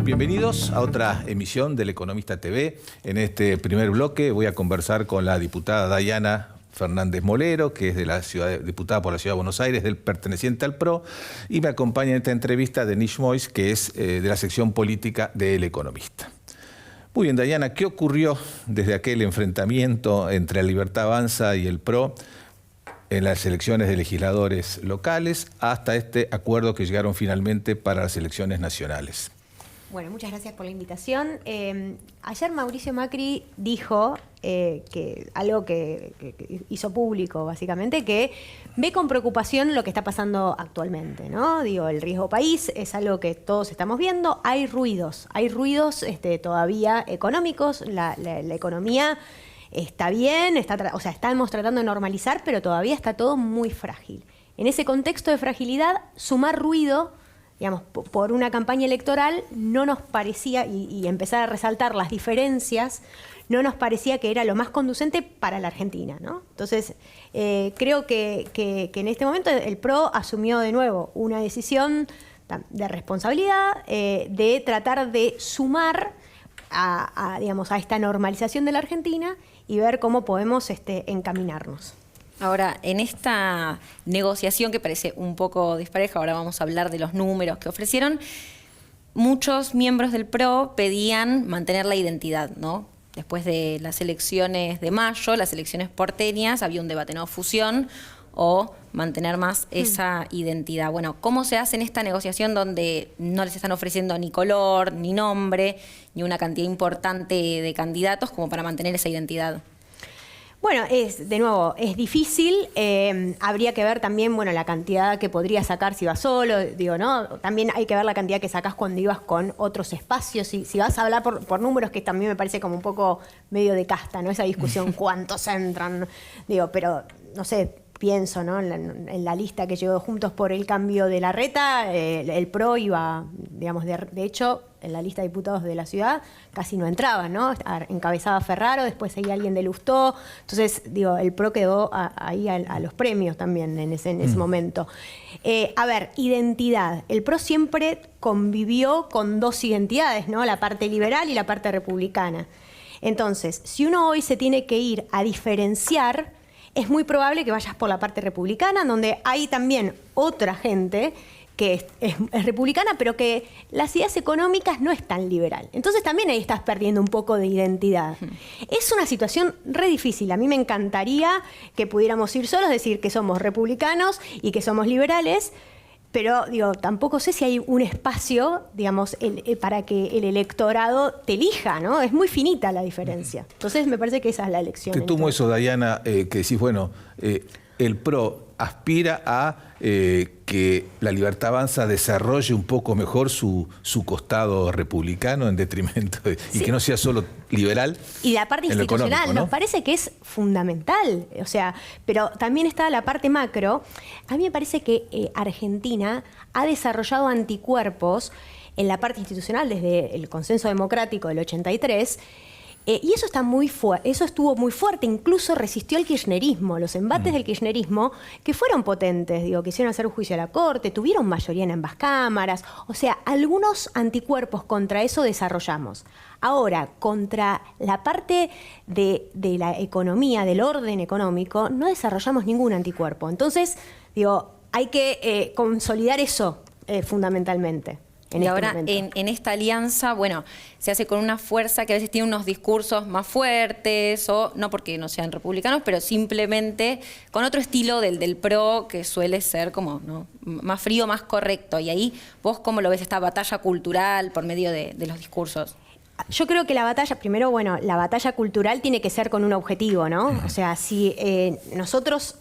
Bienvenidos a otra emisión del Economista TV. En este primer bloque voy a conversar con la diputada Dayana Fernández Molero, que es de la ciudad, diputada por la Ciudad de Buenos Aires, perteneciente al PRO, y me acompaña en esta entrevista Denise Mois, que es de la sección política de El Economista. Muy bien, Dayana, ¿qué ocurrió desde aquel enfrentamiento entre la Libertad Avanza y el PRO en las elecciones de legisladores locales hasta este acuerdo que llegaron finalmente para las elecciones nacionales? Bueno, muchas gracias por la invitación. Ayer Mauricio Macri dijo que algo que hizo público, básicamente, que ve con preocupación lo que está pasando actualmente, ¿no? Digo, el riesgo país es algo que todos estamos viendo. Hay ruidos todavía económicos. La economía está bien, estamos tratando de normalizar, pero todavía está todo muy frágil. En ese contexto de fragilidad, sumar ruido, digamos, por una campaña electoral, no nos parecía, y empezar a resaltar las diferencias, no nos parecía que era lo más conducente para la Argentina, ¿no? Entonces, creo que en este momento el PRO asumió de nuevo una decisión de responsabilidad, de tratar de sumar a esta normalización de la Argentina y ver cómo podemos encaminarnos. Ahora, en esta negociación que parece un poco dispareja, ahora vamos a hablar de los números que ofrecieron, muchos miembros del PRO pedían mantener la identidad, ¿no? Después de las elecciones de mayo, las elecciones porteñas, había un debate, ¿no? Fusión o mantener más esa identidad. Bueno, ¿cómo se hace en esta negociación donde no les están ofreciendo ni color, ni nombre, ni una cantidad importante de candidatos como para mantener esa identidad? Bueno, de nuevo, es difícil. Habría que ver también, bueno, la cantidad que podría sacar si vas solo, digo, ¿no? También hay que ver la cantidad que sacás cuando ibas con otros espacios. Si vas a hablar por números, que también me parece como un poco medio de casta, ¿no? Esa discusión, cuántos entran, digo, pero no sé, pienso, ¿no? En la lista que llegó Juntos por el Cambio de Larreta, el PRO iba, digamos, de hecho, en la lista de diputados de la ciudad casi no entraba, ¿no? Encabezaba Ferraro, después seguía alguien de Lustó. Entonces, digo, el PRO quedó ahí a los premios también en ese momento. A ver, identidad. El PRO siempre convivió con dos identidades, ¿no? La parte liberal y la parte republicana. Entonces, si uno hoy se tiene que ir a diferenciar, es muy probable que vayas por la parte republicana, donde hay también otra gente que es republicana, pero que las ideas económicas no es tan liberal. Entonces también ahí estás perdiendo un poco de identidad. Es una situación re difícil. A mí me encantaría que pudiéramos ir solos, decir que somos republicanos y que somos liberales, pero digo, tampoco sé si hay un espacio, digamos, para que el electorado te elija, ¿no? Es muy finita la diferencia. Entonces me parece que esa es la elección. Te tomo eso, Dayana, que decís, bueno, el PRO aspira a que la Libertad Avanza desarrolle un poco mejor su costado republicano en detrimento de, y que no sea solo liberal. Y la parte institucional, ¿no? Nos parece que es fundamental. O sea, pero también está la parte macro. A mí me parece que Argentina ha desarrollado anticuerpos en la parte institucional desde el consenso democrático del 83. Y eso estuvo muy fuerte, incluso resistió el kirchnerismo, los embates del kirchnerismo, que fueron potentes, digo, quisieron hacer un juicio a la Corte, tuvieron mayoría en ambas cámaras, o sea, algunos anticuerpos contra eso desarrollamos. Ahora, contra la parte de la economía, del orden económico, no desarrollamos ningún anticuerpo. Entonces, digo, hay que consolidar eso fundamentalmente. Y ahora en esta alianza, bueno, se hace con una fuerza que a veces tiene unos discursos más fuertes, o no porque no sean republicanos, pero simplemente con otro estilo del PRO, que suele ser como, ¿no?, más frío, más correcto. Y ahí, ¿vos cómo lo ves esta batalla cultural por medio de los discursos? Yo creo que la batalla, primero, bueno, la batalla cultural tiene que ser con un objetivo, ¿no? O sea, si nosotros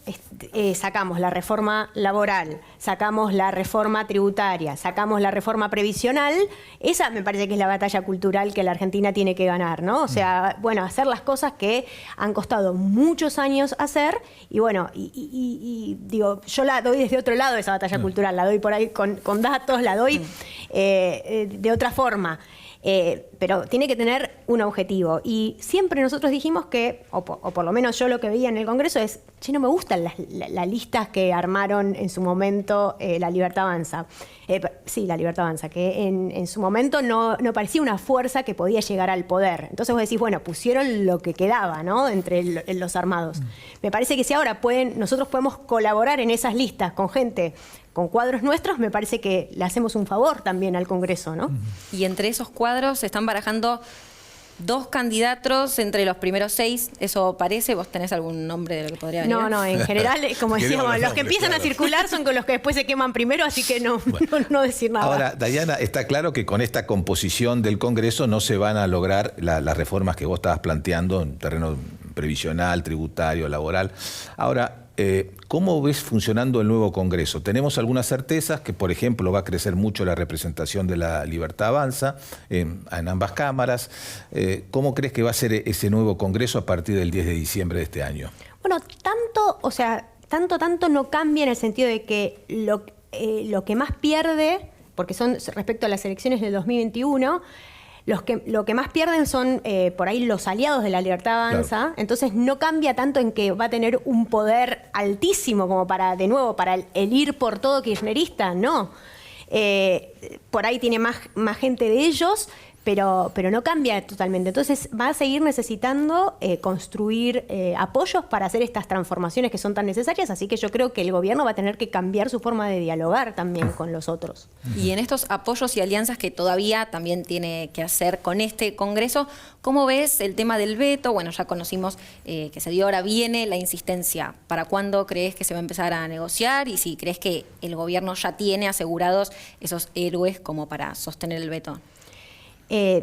sacamos la reforma laboral, sacamos la reforma tributaria, sacamos la reforma previsional, esa me parece que es la batalla cultural que la Argentina tiene que ganar, ¿no? O sea, bueno, hacer las cosas que han costado muchos años hacer y bueno, y digo, yo la doy desde otro lado esa batalla cultural, la doy por ahí con datos, la doy de otra forma. Pero tiene que tener un objetivo. Y siempre nosotros dijimos que, o por lo menos yo lo que veía en el Congreso es, che, no me gustan las listas que armaron en su momento La Libertad Avanza. Sí, La Libertad Avanza, que en su momento no parecía una fuerza que podía llegar al poder. Entonces vos decís, bueno, pusieron lo que quedaba, ¿no? Entre los armados. Me parece que si ahora nosotros podemos colaborar en esas listas con gente con cuadros nuestros, me parece que le hacemos un favor también al Congreso, ¿no? Y entre esos cuadros se están barajando 2 candidatos entre los primeros 6. ¿Eso parece? ¿Vos tenés algún nombre de lo que podría venir? No, en general, como decíamos, los que empiezan a circular son con los que después se queman primero, así que no decir nada. Ahora, Dayana, está claro que con esta composición del Congreso no se van a lograr las reformas que vos estabas planteando en terreno previsional, tributario, laboral. Ahora, ¿cómo ves funcionando el nuevo Congreso? Tenemos algunas certezas que, por ejemplo, va a crecer mucho la representación de La Libertad Avanza en ambas cámaras. ¿Cómo crees que va a ser ese nuevo Congreso a partir del 10 de diciembre de este año? Bueno, tanto no cambia en el sentido de que lo que más pierde, porque son respecto a las elecciones del 2021, lo que más pierden son por ahí los aliados de La Libertad Avanza, claro. Entonces no cambia tanto en que va a tener un poder altísimo como para el ir por todo kirchnerista, no. Por ahí tiene más gente de ellos, pero no cambia totalmente. Entonces va a seguir necesitando construir apoyos para hacer estas transformaciones que son tan necesarias, así que yo creo que el gobierno va a tener que cambiar su forma de dialogar también con los otros. Y en estos apoyos y alianzas que todavía también tiene que hacer con este Congreso, ¿cómo ves el tema del veto? Bueno, ya conocimos que se dio, ahora viene la insistencia. ¿Para cuándo crees que se va a empezar a negociar? Y si crees que el gobierno ya tiene asegurados esos héroes como para sostener el veto.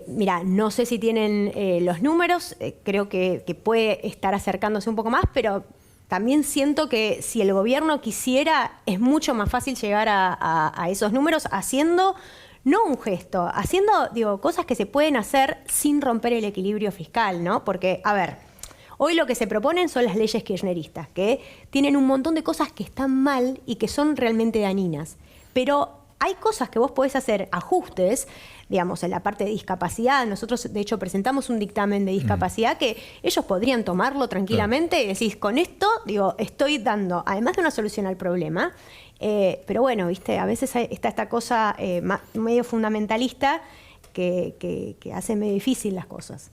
Mira, no sé si tienen los números, creo que puede estar acercándose un poco más, pero también siento que si el gobierno quisiera, es mucho más fácil llegar a esos números haciendo, no un gesto, haciendo, cosas que se pueden hacer sin romper el equilibrio fiscal, ¿no? Porque, a ver, hoy lo que se proponen son las leyes kirchneristas, que tienen un montón de cosas que están mal y que son realmente dañinas, pero hay cosas que vos podés hacer ajustes, digamos, en la parte de discapacidad. Nosotros, de hecho, presentamos un dictamen de discapacidad que ellos podrían tomarlo tranquilamente y decís, con esto, estoy dando, además de una solución al problema, pero bueno, viste, a veces está esta cosa medio fundamentalista que hace medio difícil las cosas.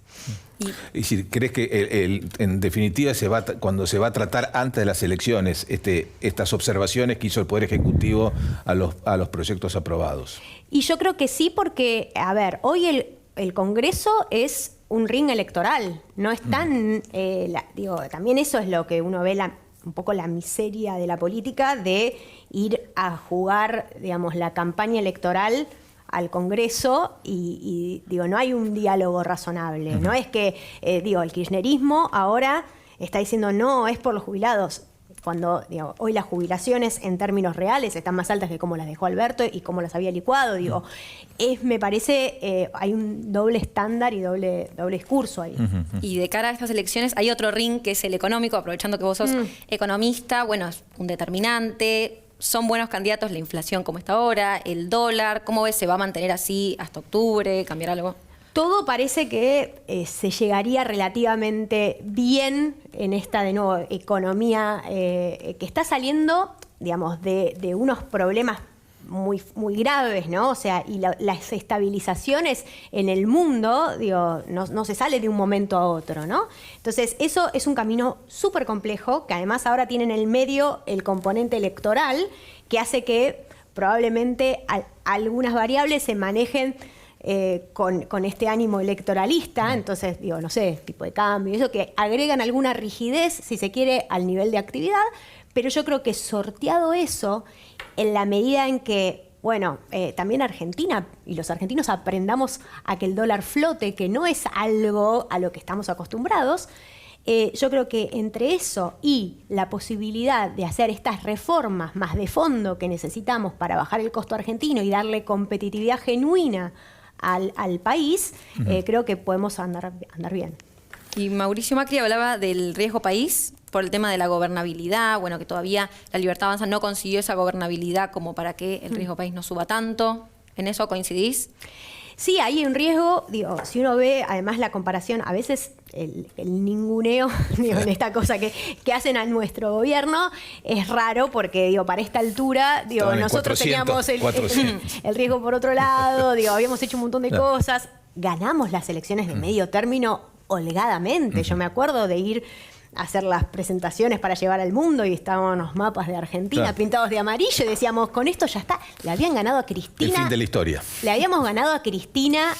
Y si crees que en definitiva cuando se va a tratar antes de las elecciones estas observaciones que hizo el Poder Ejecutivo a los proyectos aprobados. Y yo creo que sí, porque, a ver, hoy el Congreso es un ring electoral, no es tan, también eso es lo que uno ve un poco la miseria de la política, de ir a jugar, digamos, la campaña electoral al Congreso y no hay un diálogo razonable. No es que, el kirchnerismo ahora está diciendo no, es por los jubilados, cuando hoy las jubilaciones en términos reales están más altas que como las dejó Alberto y como las había licuado. Me parece, hay un doble estándar y doble discurso ahí. Y de cara a estas elecciones hay otro ring que es el económico, aprovechando que vos sos economista, bueno, es un determinante. ¿Son buenos candidatos la inflación como está ahora? ¿El dólar? ¿Cómo ves? ¿Se va a mantener así hasta octubre? ¿Cambiar algo? Todo parece que se llegaría relativamente bien en esta, de nuevo, economía que está saliendo, digamos, de unos problemas muy, muy graves, ¿no? O sea, y las estabilizaciones en el mundo, no se sale de un momento a otro, ¿no? Entonces, eso es un camino súper complejo, que además ahora tiene en el medio el componente electoral, que hace que probablemente algunas variables se manejen con este ánimo electoralista, entonces, no sé, tipo de cambio, eso que agregan alguna rigidez, si se quiere, al nivel de actividad, pero yo creo que sorteado eso, en la medida en que bueno, también Argentina y los argentinos aprendamos a que el dólar flote, que no es algo a lo que estamos acostumbrados. Yo creo que entre eso y la posibilidad de hacer estas reformas más de fondo que necesitamos para bajar el costo argentino y darle competitividad genuina al país, creo que podemos andar bien. Y Mauricio Macri hablaba del riesgo país por el tema de la gobernabilidad, bueno, que todavía la Libertad Avanza no consiguió esa gobernabilidad como para que el riesgo país no suba tanto. ¿En eso coincidís? Sí, hay un riesgo, digo, si uno ve además la comparación, a veces el ninguneo, digo, en esta cosa que hacen a nuestro gobierno es raro porque, digo, para esta altura, digo, nosotros 400, teníamos el riesgo por otro lado, digo, habíamos hecho un montón de cosas, ganamos las elecciones de medio término holgadamente. Yo me acuerdo de ir a hacer las presentaciones para llevar al mundo y estaban los mapas de Argentina pintados de amarillo y decíamos, con esto ya está. Le habían ganado a Cristina. El fin de la historia. Le habíamos ganado a Cristina,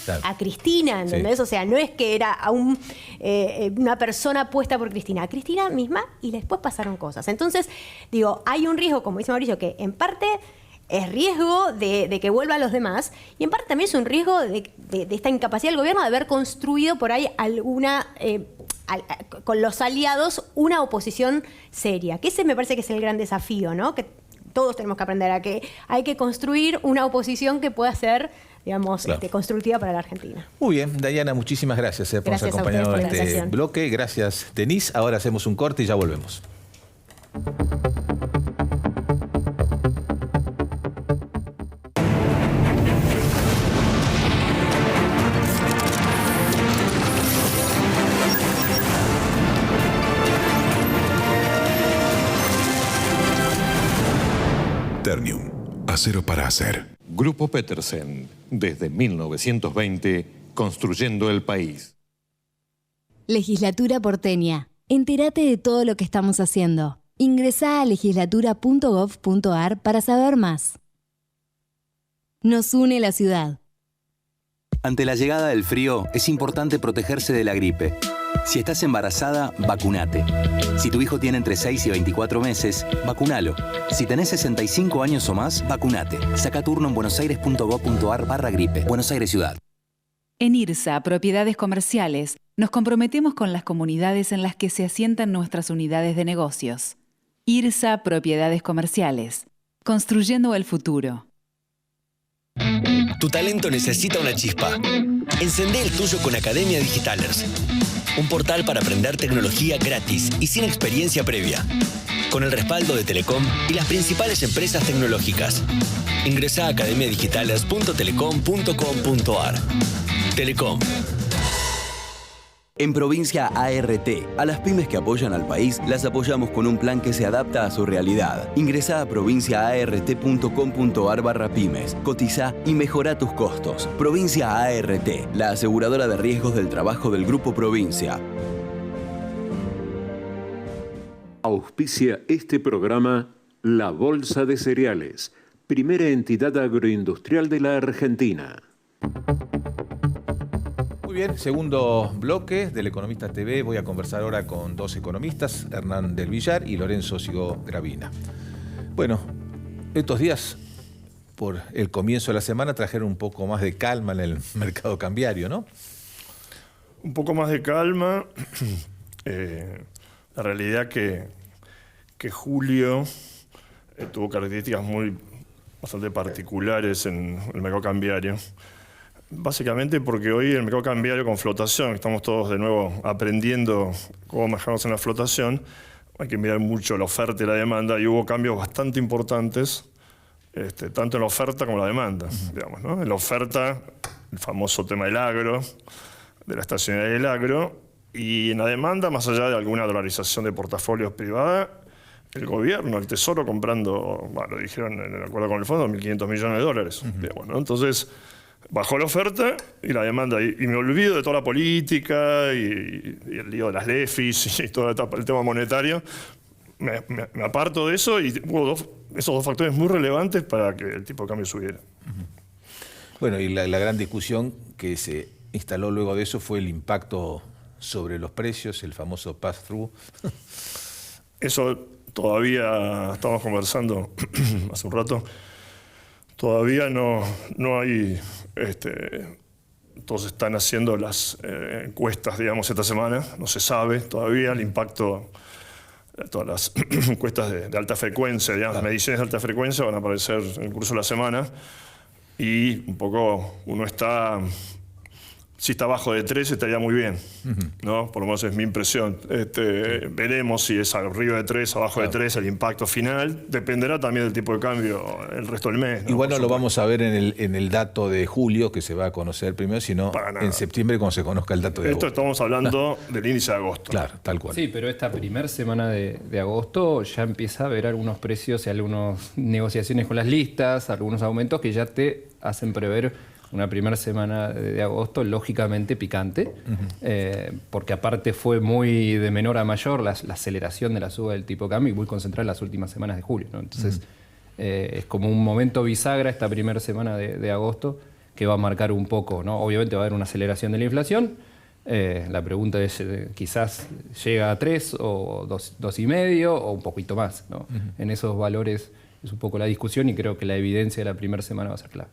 ¿entendés? Sí. O sea, no es que era una persona puesta por Cristina, a Cristina misma, y después pasaron cosas. Entonces, digo, hay un riesgo, como dice Mauricio, que en parte es riesgo de que vuelva a los demás y en parte también es un riesgo de esta incapacidad del gobierno de haber construido por ahí alguna, con los aliados, una oposición seria. Que ese me parece que es el gran desafío, ¿no? Que todos tenemos que aprender a que hay que construir una oposición que pueda ser, digamos, constructiva para la Argentina. Muy bien, Dayana, muchísimas gracias por acompañarnos en este bloque. Gracias, Denise. Ahora hacemos un corte y ya volvemos. Ternium, acero para hacer. Grupo Petersen, desde 1920, construyendo el país. Legislatura porteña. Entérate de todo lo que estamos haciendo. Ingresá a legislatura.gov.ar para saber más. Nos une la ciudad. Ante la llegada del frío, es importante protegerse de la gripe. Si estás embarazada, vacunate. Si tu hijo tiene entre 6 y 24 meses, vacunalo. Si tenés 65 años o más, vacunate. Saca turno en buenosaires.gov.ar/gripe. Buenos Aires Ciudad. En IRSA, Propiedades Comerciales, nos comprometemos con las comunidades en las que se asientan nuestras unidades de negocios. IRSA, Propiedades Comerciales. Construyendo el futuro. Tu talento necesita una chispa. Encendé el tuyo con Academia Digitalers. Un portal para aprender tecnología gratis y sin experiencia previa. Con el respaldo de Telecom y las principales empresas tecnológicas. Ingresá a academiadigitales.telecom.com.ar. Telecom. En Provincia ART, a las pymes que apoyan al país, las apoyamos con un plan que se adapta a su realidad. Ingresá a provinciaart.com.ar/pymes, cotizá y mejorá tus costos. Provincia ART, la aseguradora de riesgos del trabajo del Grupo Provincia. Auspicia este programa La Bolsa de Cereales, primera entidad agroindustrial de la Argentina. Muy bien, segundo bloque del Economista TV. Voy a conversar ahora con dos economistas, Hernán del Villar y Lorenzo Sigó Gravina. Bueno, estos días, por el comienzo de la semana, trajeron un poco más de calma en el mercado cambiario, ¿no? Un poco más de calma. La realidad que julio tuvo características bastante particulares en el mercado cambiario. Básicamente porque hoy el mercado cambiario con flotación, estamos todos de nuevo aprendiendo cómo manejarnos en la flotación, hay que mirar mucho la oferta y la demanda, y hubo cambios bastante importantes, tanto en la oferta como en la demanda. Digamos, ¿no? En la oferta, el famoso tema del agro, de la estacionalidad del agro, y en la demanda, más allá de alguna dolarización de portafolios privada, el gobierno, el Tesoro comprando, lo dijeron en el acuerdo con el fondo, 1.500 millones de dólares. Digamos, ¿no? Entonces, bajó la oferta y la demanda. Y me olvido de toda la política y el lío de las LEFIs y todo el tema monetario. Me aparto de eso y hubo esos dos factores muy relevantes para que el tipo de cambio subiera. Bueno, y la gran discusión que se instaló luego de eso fue el impacto sobre los precios, el famoso pass-through. Eso todavía estamos conversando hace un rato. Todavía no hay... todos están haciendo las encuestas, digamos, esta semana. No se sabe todavía el impacto de todas las encuestas de alta frecuencia, digamos, las mediciones de alta frecuencia van a aparecer en el curso de la semana. Y un poco uno está... Si está abajo de 3 estaría muy bien, ¿no? Por lo menos es mi impresión. Veremos si es arriba de 3, abajo de 3 el impacto final. Dependerá también del tipo de cambio el resto del mes, ¿no? Igual no lo vamos a ver en el dato de julio, que se va a conocer primero, sino en septiembre cuando se conozca el dato de agosto. Estamos hablando del índice de agosto. Claro, tal cual. Sí, pero esta primera semana de agosto ya empieza a haber algunos precios y algunas negociaciones con las listas, algunos aumentos que ya te hacen prever una primera semana de agosto lógicamente picante, porque aparte fue muy de menor a mayor la aceleración de la suba del tipo de cambio y muy concentrada en las últimas semanas de julio, ¿no? Entonces es como un momento bisagra esta primera semana de agosto que va a marcar un poco, ¿no? Obviamente va a haber una aceleración de la inflación. La pregunta es, quizás llega a 3 o 2,5 o un poquito más, ¿no? En esos valores es un poco la discusión y creo que la evidencia de la primera semana va a ser clave.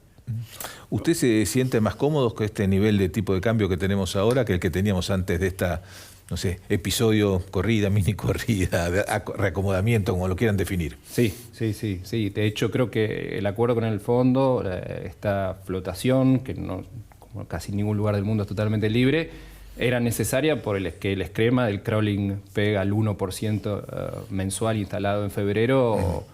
¿Usted se siente más cómodo con este nivel de tipo de cambio que tenemos ahora que el que teníamos antes de esta, no sé, episodio, corrida, mini corrida, reacomodamiento, como lo quieran definir? Sí. De hecho, creo que el acuerdo con el fondo, esta flotación, que no, como casi ningún lugar del mundo es totalmente libre, era necesaria por que el esquema del crawling pega al 1% mensual instalado en febrero.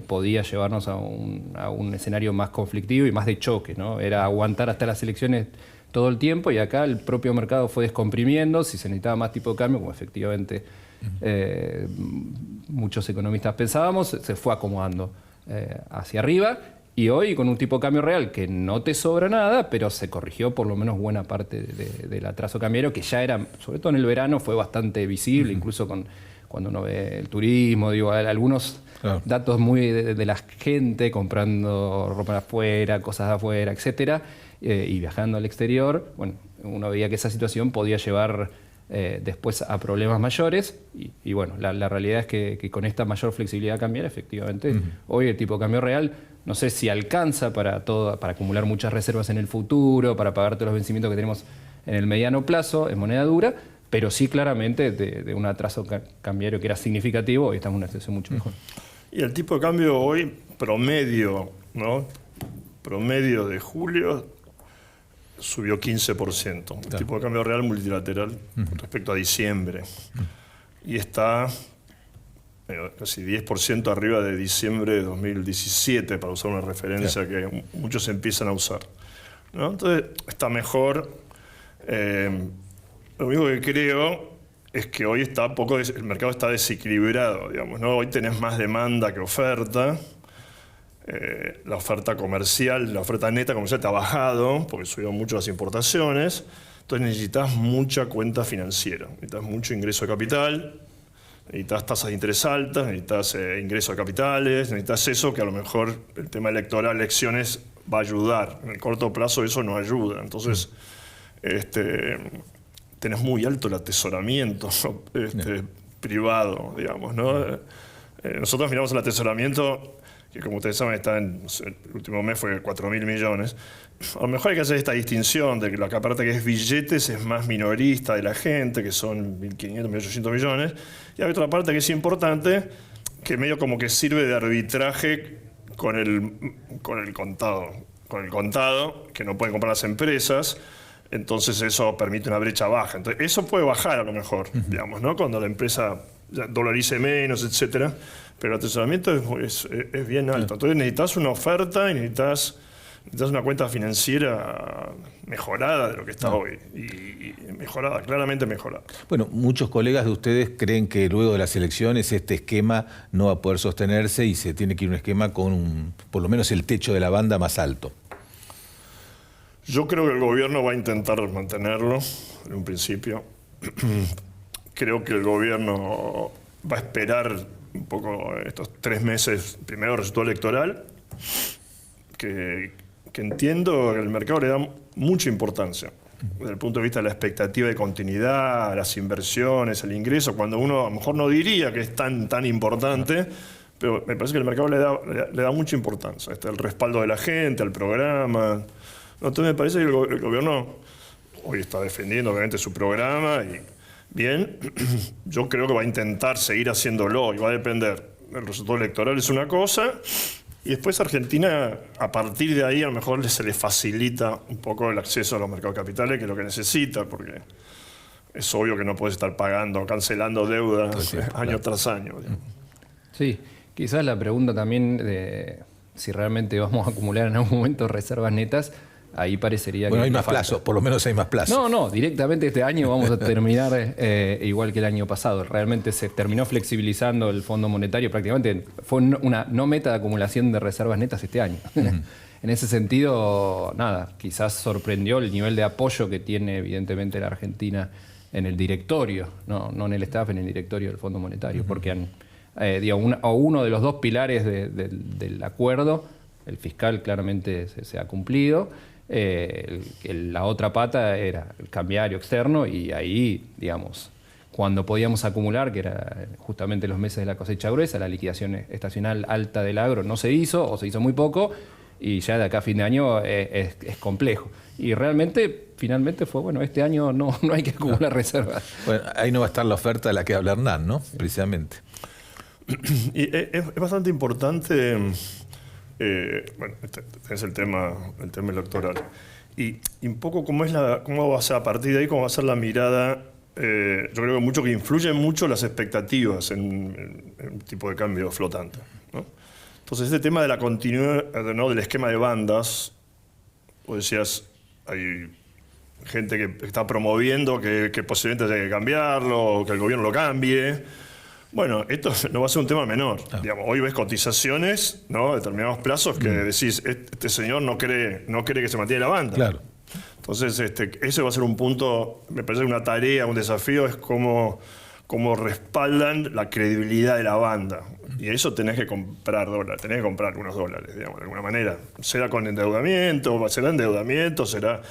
Podía llevarnos a un escenario más conflictivo y más de choque, ¿no? Era aguantar hasta las elecciones todo el tiempo y acá el propio mercado fue descomprimiendo. Si se necesitaba más tipo de cambio, como efectivamente muchos economistas pensábamos, se fue acomodando hacia arriba y hoy con un tipo de cambio real que no te sobra nada, pero se corrigió por lo menos buena parte del atraso cambiario que ya era, sobre todo en el verano, fue bastante visible, incluso cuando uno ve el turismo, digo, algunos... Claro. Datos muy de la gente comprando ropa de afuera, cosas de afuera, etcétera, y viajando al exterior. Bueno, uno veía que esa situación podía llevar después a problemas mayores y bueno, la realidad es que con esta mayor flexibilidad cambiaria, efectivamente, hoy el tipo de cambio real no sé si alcanza para acumular muchas reservas en el futuro, para pagar todos los vencimientos que tenemos en el mediano plazo en moneda dura, pero sí claramente de un atraso cambiario que era significativo, hoy estamos en una situación mucho mejor. Y el tipo de cambio hoy, promedio, ¿no? Promedio de julio, subió 15%. El tipo de cambio real multilateral respecto a diciembre. Y está casi 10% arriba de diciembre de 2017, para usar una referencia que muchos empiezan a usar, ¿no? Entonces, está mejor. Lo único que creo es que hoy el mercado está desequilibrado, digamos, ¿no? Hoy tenés más demanda que oferta. La oferta comercial, la oferta neta comercial te ha bajado porque subieron mucho las importaciones. Entonces necesitas mucha cuenta financiera, necesitas mucho ingreso de capital, necesitas tasas de interés altas, necesitas ingreso de capitales, necesitas eso que a lo mejor el tema electoral, elecciones, va a ayudar. En el corto plazo eso no ayuda. Entonces, tenés muy alto el atesoramiento privado, digamos, ¿no? Nosotros miramos el atesoramiento, que como ustedes saben está el último mes fue 4.000 millones. A lo mejor hay que hacer esta distinción de que la parte que es billetes es más minorista de la gente, que son 1.500, 1.800 millones, y hay otra parte que es importante, que medio como que sirve de arbitraje con el contado, que no pueden comprar las empresas. Entonces eso permite una brecha baja. Entonces eso puede bajar a lo mejor, digamos, ¿no? Cuando la empresa dolarice menos, etcétera. Pero el atesoramiento es bien alto. Entonces necesitas una oferta y necesitas una cuenta financiera mejorada de lo que está hoy. Y mejorada, claramente mejorada. Bueno, muchos colegas de ustedes creen que luego de las elecciones este esquema no va a poder sostenerse y se tiene que ir a un esquema con por lo menos el techo de la banda más alto. Yo creo que el gobierno va a intentar mantenerlo en un principio. Creo que el gobierno va a esperar un poco estos 3 meses, primero el resultado electoral, que entiendo que el mercado le da mucha importancia desde el punto de vista de la expectativa de continuidad, las inversiones, el ingreso, cuando uno a lo mejor no diría que es tan importante, pero me parece que el mercado le da mucha importancia. El respaldo de la gente, al programa. Entonces me parece que el gobierno hoy está defendiendo obviamente su programa y bien, yo creo que va a intentar seguir haciéndolo y va a depender. El resultado electoral es una cosa y después Argentina, a partir de ahí, a lo mejor se le facilita un poco el acceso a los mercados capitales, que es lo que necesita, porque es obvio que no puedes estar pagando, cancelando deudas año tras año. Sí, quizás la pregunta también de si realmente vamos a acumular en algún momento reservas netas, ahí parecería que... Bueno, hay más plazos, por lo menos hay más plazos. No, directamente este año vamos a terminar igual que el año pasado. Realmente se terminó flexibilizando el Fondo Monetario, prácticamente fue una no meta de acumulación de reservas netas este año. En ese sentido, nada, quizás sorprendió el nivel de apoyo que tiene evidentemente la Argentina en el directorio, no en el staff, en el directorio del Fondo Monetario, porque uno de los dos pilares del acuerdo, el fiscal claramente se ha cumplido. La otra pata era el cambiario externo y ahí, digamos, cuando podíamos acumular, que era justamente los meses de la cosecha gruesa, la liquidación estacional alta del agro no se hizo o se hizo muy poco y ya de acá a fin de año es complejo. Y realmente, finalmente fue, bueno, este año no hay que acumular reservas. Bueno, ahí no va a estar la oferta de la que habla Hernán, ¿no? Precisamente. Y es bastante importante... bueno, es el tema electoral. Y un poco cómo va a ser a partir de ahí, cómo va a ser la mirada. Yo creo que influyen mucho las expectativas en un tipo de cambio flotante, ¿no? Entonces, este tema de la continuidad, ¿no?, del esquema de bandas, vos decías, hay gente que está promoviendo que posiblemente haya que cambiarlo, que el gobierno lo cambie. Bueno, esto no va a ser un tema menor. Digamos, hoy ves cotizaciones, ¿no?, determinados plazos que decís, este señor no cree que se mantiene la banda. Claro. Entonces, ese va a ser un punto, me parece una tarea, un desafío, es cómo respaldan la credibilidad de la banda. Y eso tenés que comprar dólares, tenés que comprar algunos dólares, digamos, de alguna manera. Será con endeudamiento, será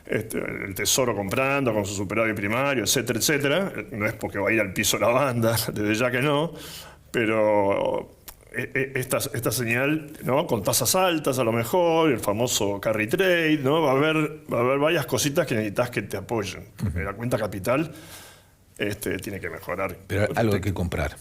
el Tesoro comprando con su superávit primario, etcétera, etcétera. No es porque va a ir al piso la banda, desde ya que no, pero esta señal, ¿no?, con tasas altas a lo mejor, el famoso carry trade, ¿no?, va a haber varias cositas que necesitas que te apoyen. Porque la cuenta capital tiene que mejorar. Pero algo hay que comprar.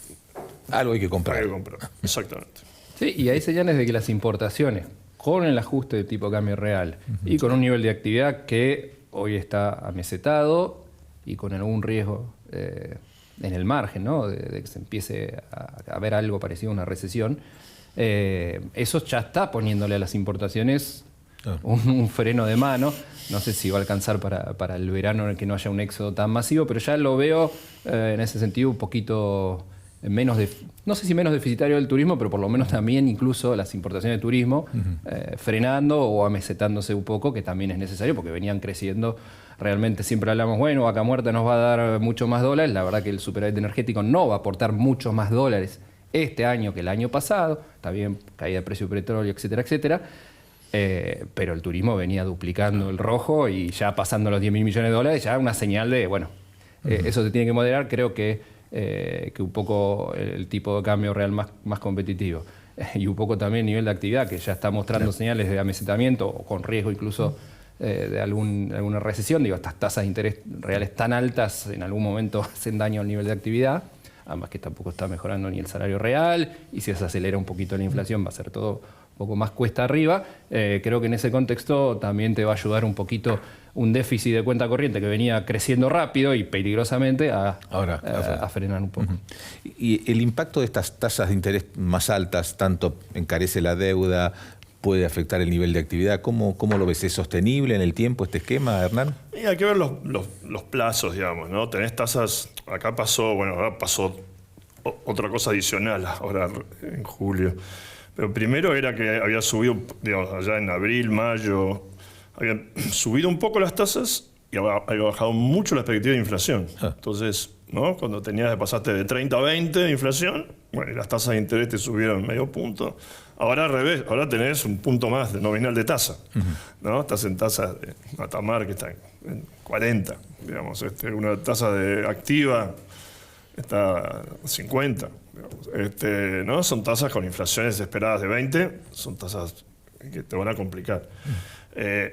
Algo hay que comprar. Hay que comprar, exactamente. Sí, y hay señales de que las importaciones, con el ajuste de tipo de cambio real y con un nivel de actividad que hoy está amesetado y con algún riesgo en el margen, ¿no?, de que se empiece a ver algo parecido a una recesión, eso ya está poniéndole a las importaciones un freno de mano. No sé si va a alcanzar para el verano en el que no haya un éxodo tan masivo, pero ya lo veo en ese sentido un poquito menos, no sé si menos deficitario del turismo, pero por lo menos también incluso las importaciones de turismo frenando o amesetándose un poco, que también es necesario porque venían creciendo. Realmente siempre hablamos, bueno, Vaca Muerta nos va a dar mucho más dólares. La verdad que el superávit energético no va a aportar muchos más dólares este año que el año pasado. Está bien, caída de precio del petróleo, etcétera, etcétera. Pero el turismo venía duplicando el rojo y ya pasando los 10.000 millones de dólares, ya una señal de, bueno, eso se tiene que moderar. Creo que un poco el tipo de cambio real más competitivo y un poco también el nivel de actividad que ya está mostrando señales de amesetamiento o con riesgo incluso de alguna recesión. Digo, estas tasas de interés reales tan altas en algún momento hacen daño al nivel de actividad, además que tampoco está mejorando ni el salario real, y si se acelera un poquito la inflación va a ser todo un poco más cuesta arriba. Creo que en ese contexto también te va a ayudar un poquito un déficit de cuenta corriente que venía creciendo rápido y peligrosamente a frenar un poco. Y el impacto de estas tasas de interés más altas, tanto encarece la deuda, puede afectar el nivel de actividad. ¿Cómo lo ves? ¿Es sostenible en el tiempo este esquema, Hernán? Y hay que ver los plazos, digamos, ¿no? Tenés tasas, ahora pasó otra cosa adicional ahora en julio. Pero primero era que había subido, digamos, allá en abril, mayo, habían subido un poco las tasas y había bajado mucho la expectativa de inflación. Entonces, ¿no?, cuando pasaste de 30 a 20 de inflación, bueno, y las tasas de interés te subieron medio punto. Ahora al revés, ahora tenés un punto más de nominal de tasa, ¿no? Estás en tasa de Matamar, que está en 40, digamos, una tasa de activa está 50. ¿no? Son tasas con inflaciones esperadas de 20, son tasas que te van a complicar.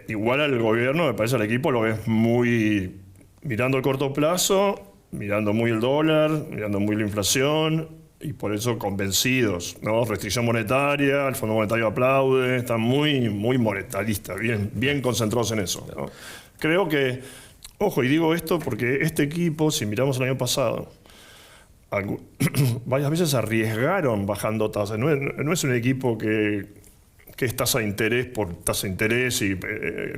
Igual al gobierno, me parece, al equipo lo ves muy mirando el corto plazo, mirando muy el dólar, mirando muy la inflación, y por eso convencidos, ¿no? Restricción monetaria, el Fondo Monetario aplaude, están muy monetaristas, bien concentrados en eso, ¿no? Creo que, ojo, y digo esto porque este equipo, si miramos el año pasado, varias veces arriesgaron bajando tasas. No es un equipo que es tasa de interés por tasa de interés y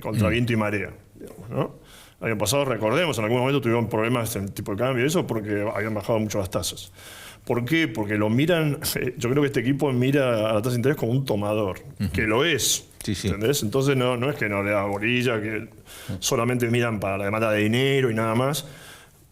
contra viento y marea, digamos, ¿no? El año pasado, recordemos, en algún momento tuvieron problemas en el tipo de cambio y eso porque habían bajado mucho las tasas. ¿Por qué? Porque lo miran, yo creo que este equipo mira a la tasa de interés como un tomador, que lo es. Sí, sí. ¿Entendés? Entonces no es que no le da bolilla, que solamente miran para la demanda de dinero y nada más.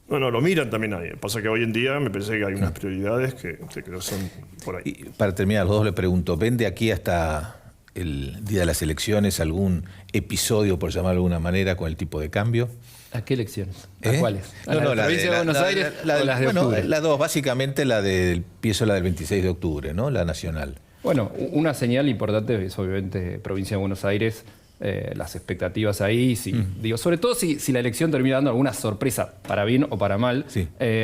No, lo miran también ahí. Pasa que hoy en día me parece que hay unas prioridades que no son por ahí. Y para terminar, los dos le pregunto, ¿ven de aquí hasta el día de las elecciones algún episodio, por llamarlo de alguna manera, con el tipo de cambio? ¿A qué elecciones? ¿A cuáles? ¿A No, la provincia de Buenos Aires o las de octubre? Las dos, básicamente empiezo la del 26 de octubre, ¿no? La nacional. Bueno, una señal importante es obviamente provincia de Buenos Aires, las expectativas ahí, digo, sobre todo si la elección termina dando alguna sorpresa, para bien o para mal,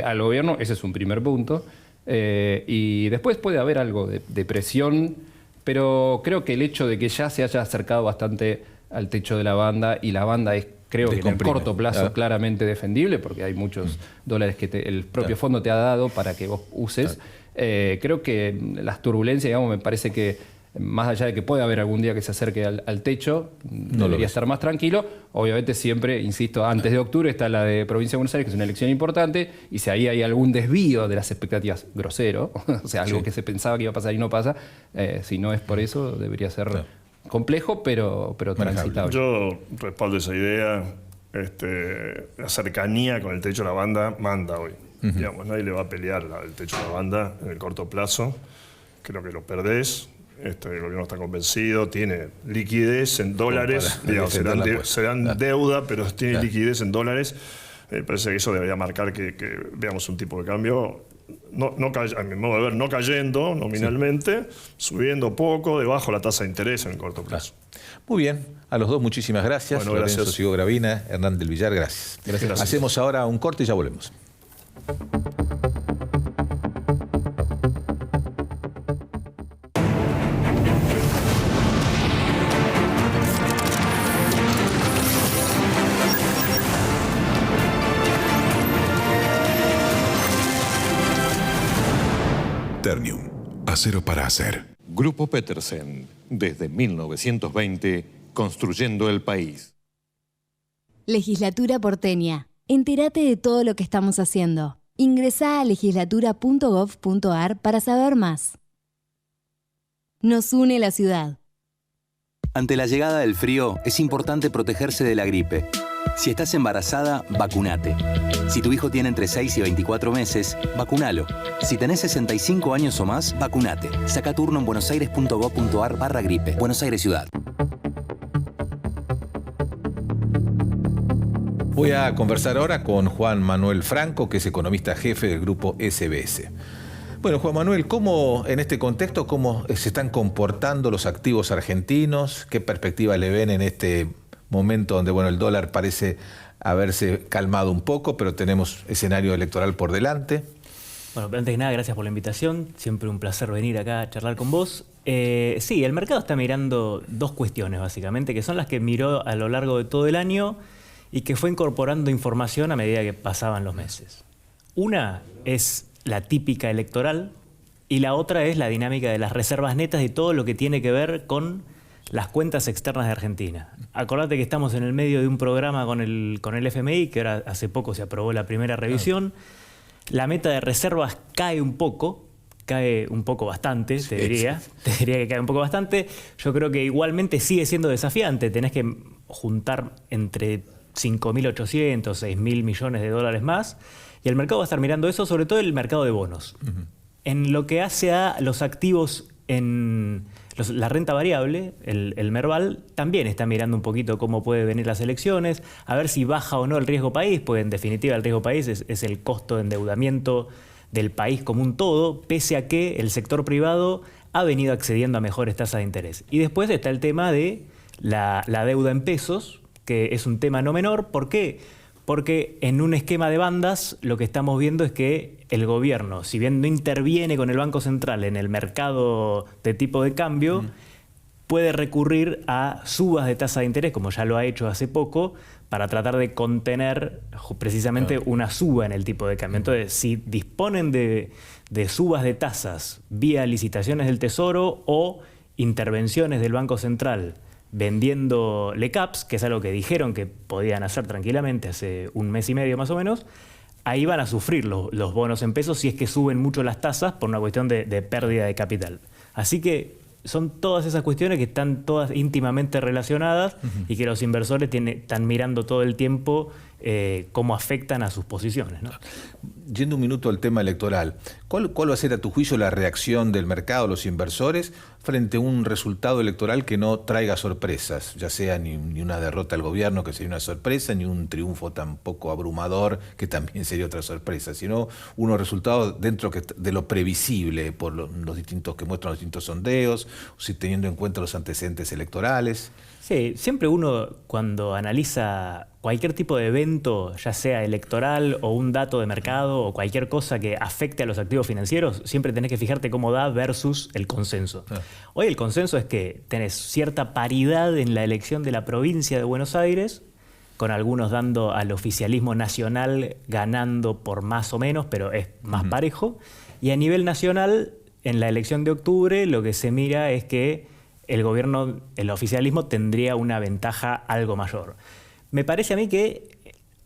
al gobierno, ese es un primer punto. Y después puede haber algo de presión, pero creo que el hecho de que ya se haya acercado bastante al techo de la banda, y la banda es, creo que en el corto plazo claramente defendible, porque hay muchos dólares que el propio fondo te ha dado para que vos uses. Creo que las turbulencias, digamos, me parece que más allá de que puede haber algún día que se acerque al techo, debería estar más tranquilo. Obviamente siempre, insisto, antes de octubre está la de Provincia de Buenos Aires, que es una elección importante, y si ahí hay algún desvío de las expectativas grosero, o sea, algo que se pensaba que iba a pasar y no pasa, si no es por eso, debería ser complejo, pero transitable. Yo respaldo esa idea. La cercanía con el techo de la banda manda hoy. Digamos, nadie le va a pelear el techo de la banda en el corto plazo. Creo que lo perdés. El gobierno está convencido, tiene liquidez en dólares, digamos, se dan deuda, pero tiene liquidez en dólares. Me parece que eso debería marcar que veamos un tipo de cambio, a mi modo de ver, no cayendo nominalmente, subiendo poco, debajo la tasa de interés en el corto plazo. Muy bien, a los dos muchísimas gracias. Bueno, gracias. Lorenzo Sigo Gravina, Hernán del Villar, gracias. Gracias. Hacemos ahora un corte y ya volvemos. Ternium, acero para hacer. Grupo Petersen, desde 1920, construyendo el país. Legislatura porteña. Entérate de todo lo que estamos haciendo. Ingresá a legislatura.gov.ar para saber más. Nos une la ciudad. Ante la llegada del frío, es importante protegerse de la gripe. Si estás embarazada, vacunate. Si tu hijo tiene entre 6 y 24 meses, vacunalo. Si tenés 65 años o más, vacunate. Saca turno en buenosaires.gov.ar/gripe. Buenos Aires Ciudad. Voy a conversar ahora con Juan Manuel Franco, que es economista jefe del grupo SBS. Bueno, Juan Manuel, ¿cómo en este contexto cómo se están comportando los activos argentinos? ¿Qué perspectiva le ven en este momento donde el dólar parece haberse calmado un poco, pero tenemos escenario electoral por delante? Bueno, antes que nada, gracias por la invitación. Siempre un placer venir acá a charlar con vos. Sí, el mercado está mirando dos cuestiones, básicamente, que son las que miró a lo largo de todo el año y que fue incorporando información a medida que pasaban los meses. Una es la típica electoral y la otra es la dinámica de las reservas netas y todo lo que tiene que ver con las cuentas externas de Argentina. Acordate que estamos en el medio de un programa con el FMI, que ahora hace poco se aprobó la primera revisión. La meta de reservas cae un poco bastante, te diría que cae un poco bastante. Yo creo que igualmente sigue siendo desafiante. Tenés que juntar entre 5.800, 6.000 millones de dólares más. Y el mercado va a estar mirando eso, sobre todo el mercado de bonos. En lo que hace a los activos en la renta variable, el Merval, también está mirando un poquito cómo puede venir las elecciones, a ver si baja o no el riesgo país, porque en definitiva el riesgo país es el costo de endeudamiento del país como un todo, pese a que el sector privado ha venido accediendo a mejores tasas de interés. Y después está el tema de la deuda en pesos, que es un tema no menor. ¿Por qué? Porque en un esquema de bandas lo que estamos viendo es que el gobierno, si bien no interviene con el Banco Central en el mercado de tipo de cambio, puede recurrir a subas de tasa de interés, como ya lo ha hecho hace poco, para tratar de contener precisamente una suba en el tipo de cambio. Entonces, si disponen de subas de tasas vía licitaciones del Tesoro o intervenciones del Banco Central vendiendo LECAPs, que es algo que dijeron que podían hacer tranquilamente hace un mes y medio más o menos, ahí van a sufrir los bonos en pesos si es que suben mucho las tasas por una cuestión de pérdida de capital. Así que son todas esas cuestiones que están todas íntimamente relacionadas y que los inversores están mirando todo el tiempo cómo afectan a sus posiciones, ¿no? Yendo un minuto al tema electoral, ¿cuál va a ser a tu juicio la reacción del mercado, los inversores, frente a un resultado electoral que no traiga sorpresas? Ya sea ni una derrota al gobierno, que sería una sorpresa, ni un triunfo tampoco abrumador, que también sería otra sorpresa, sino unos resultados dentro de lo previsible por los distintos que muestran los distintos sondeos, si teniendo en cuenta los antecedentes electorales. Sí, siempre uno cuando analiza cualquier tipo de evento, ya sea electoral o un dato de mercado o cualquier cosa que afecte a los activos financieros, siempre tenés que fijarte cómo da versus el consenso. Hoy el consenso es que tenés cierta paridad en la elección de la provincia de Buenos Aires, con algunos dando al oficialismo nacional ganando por más o menos, pero es más parejo. Y a nivel nacional, en la elección de octubre, lo que se mira es que el gobierno, el oficialismo tendría una ventaja algo mayor. Me parece a mí que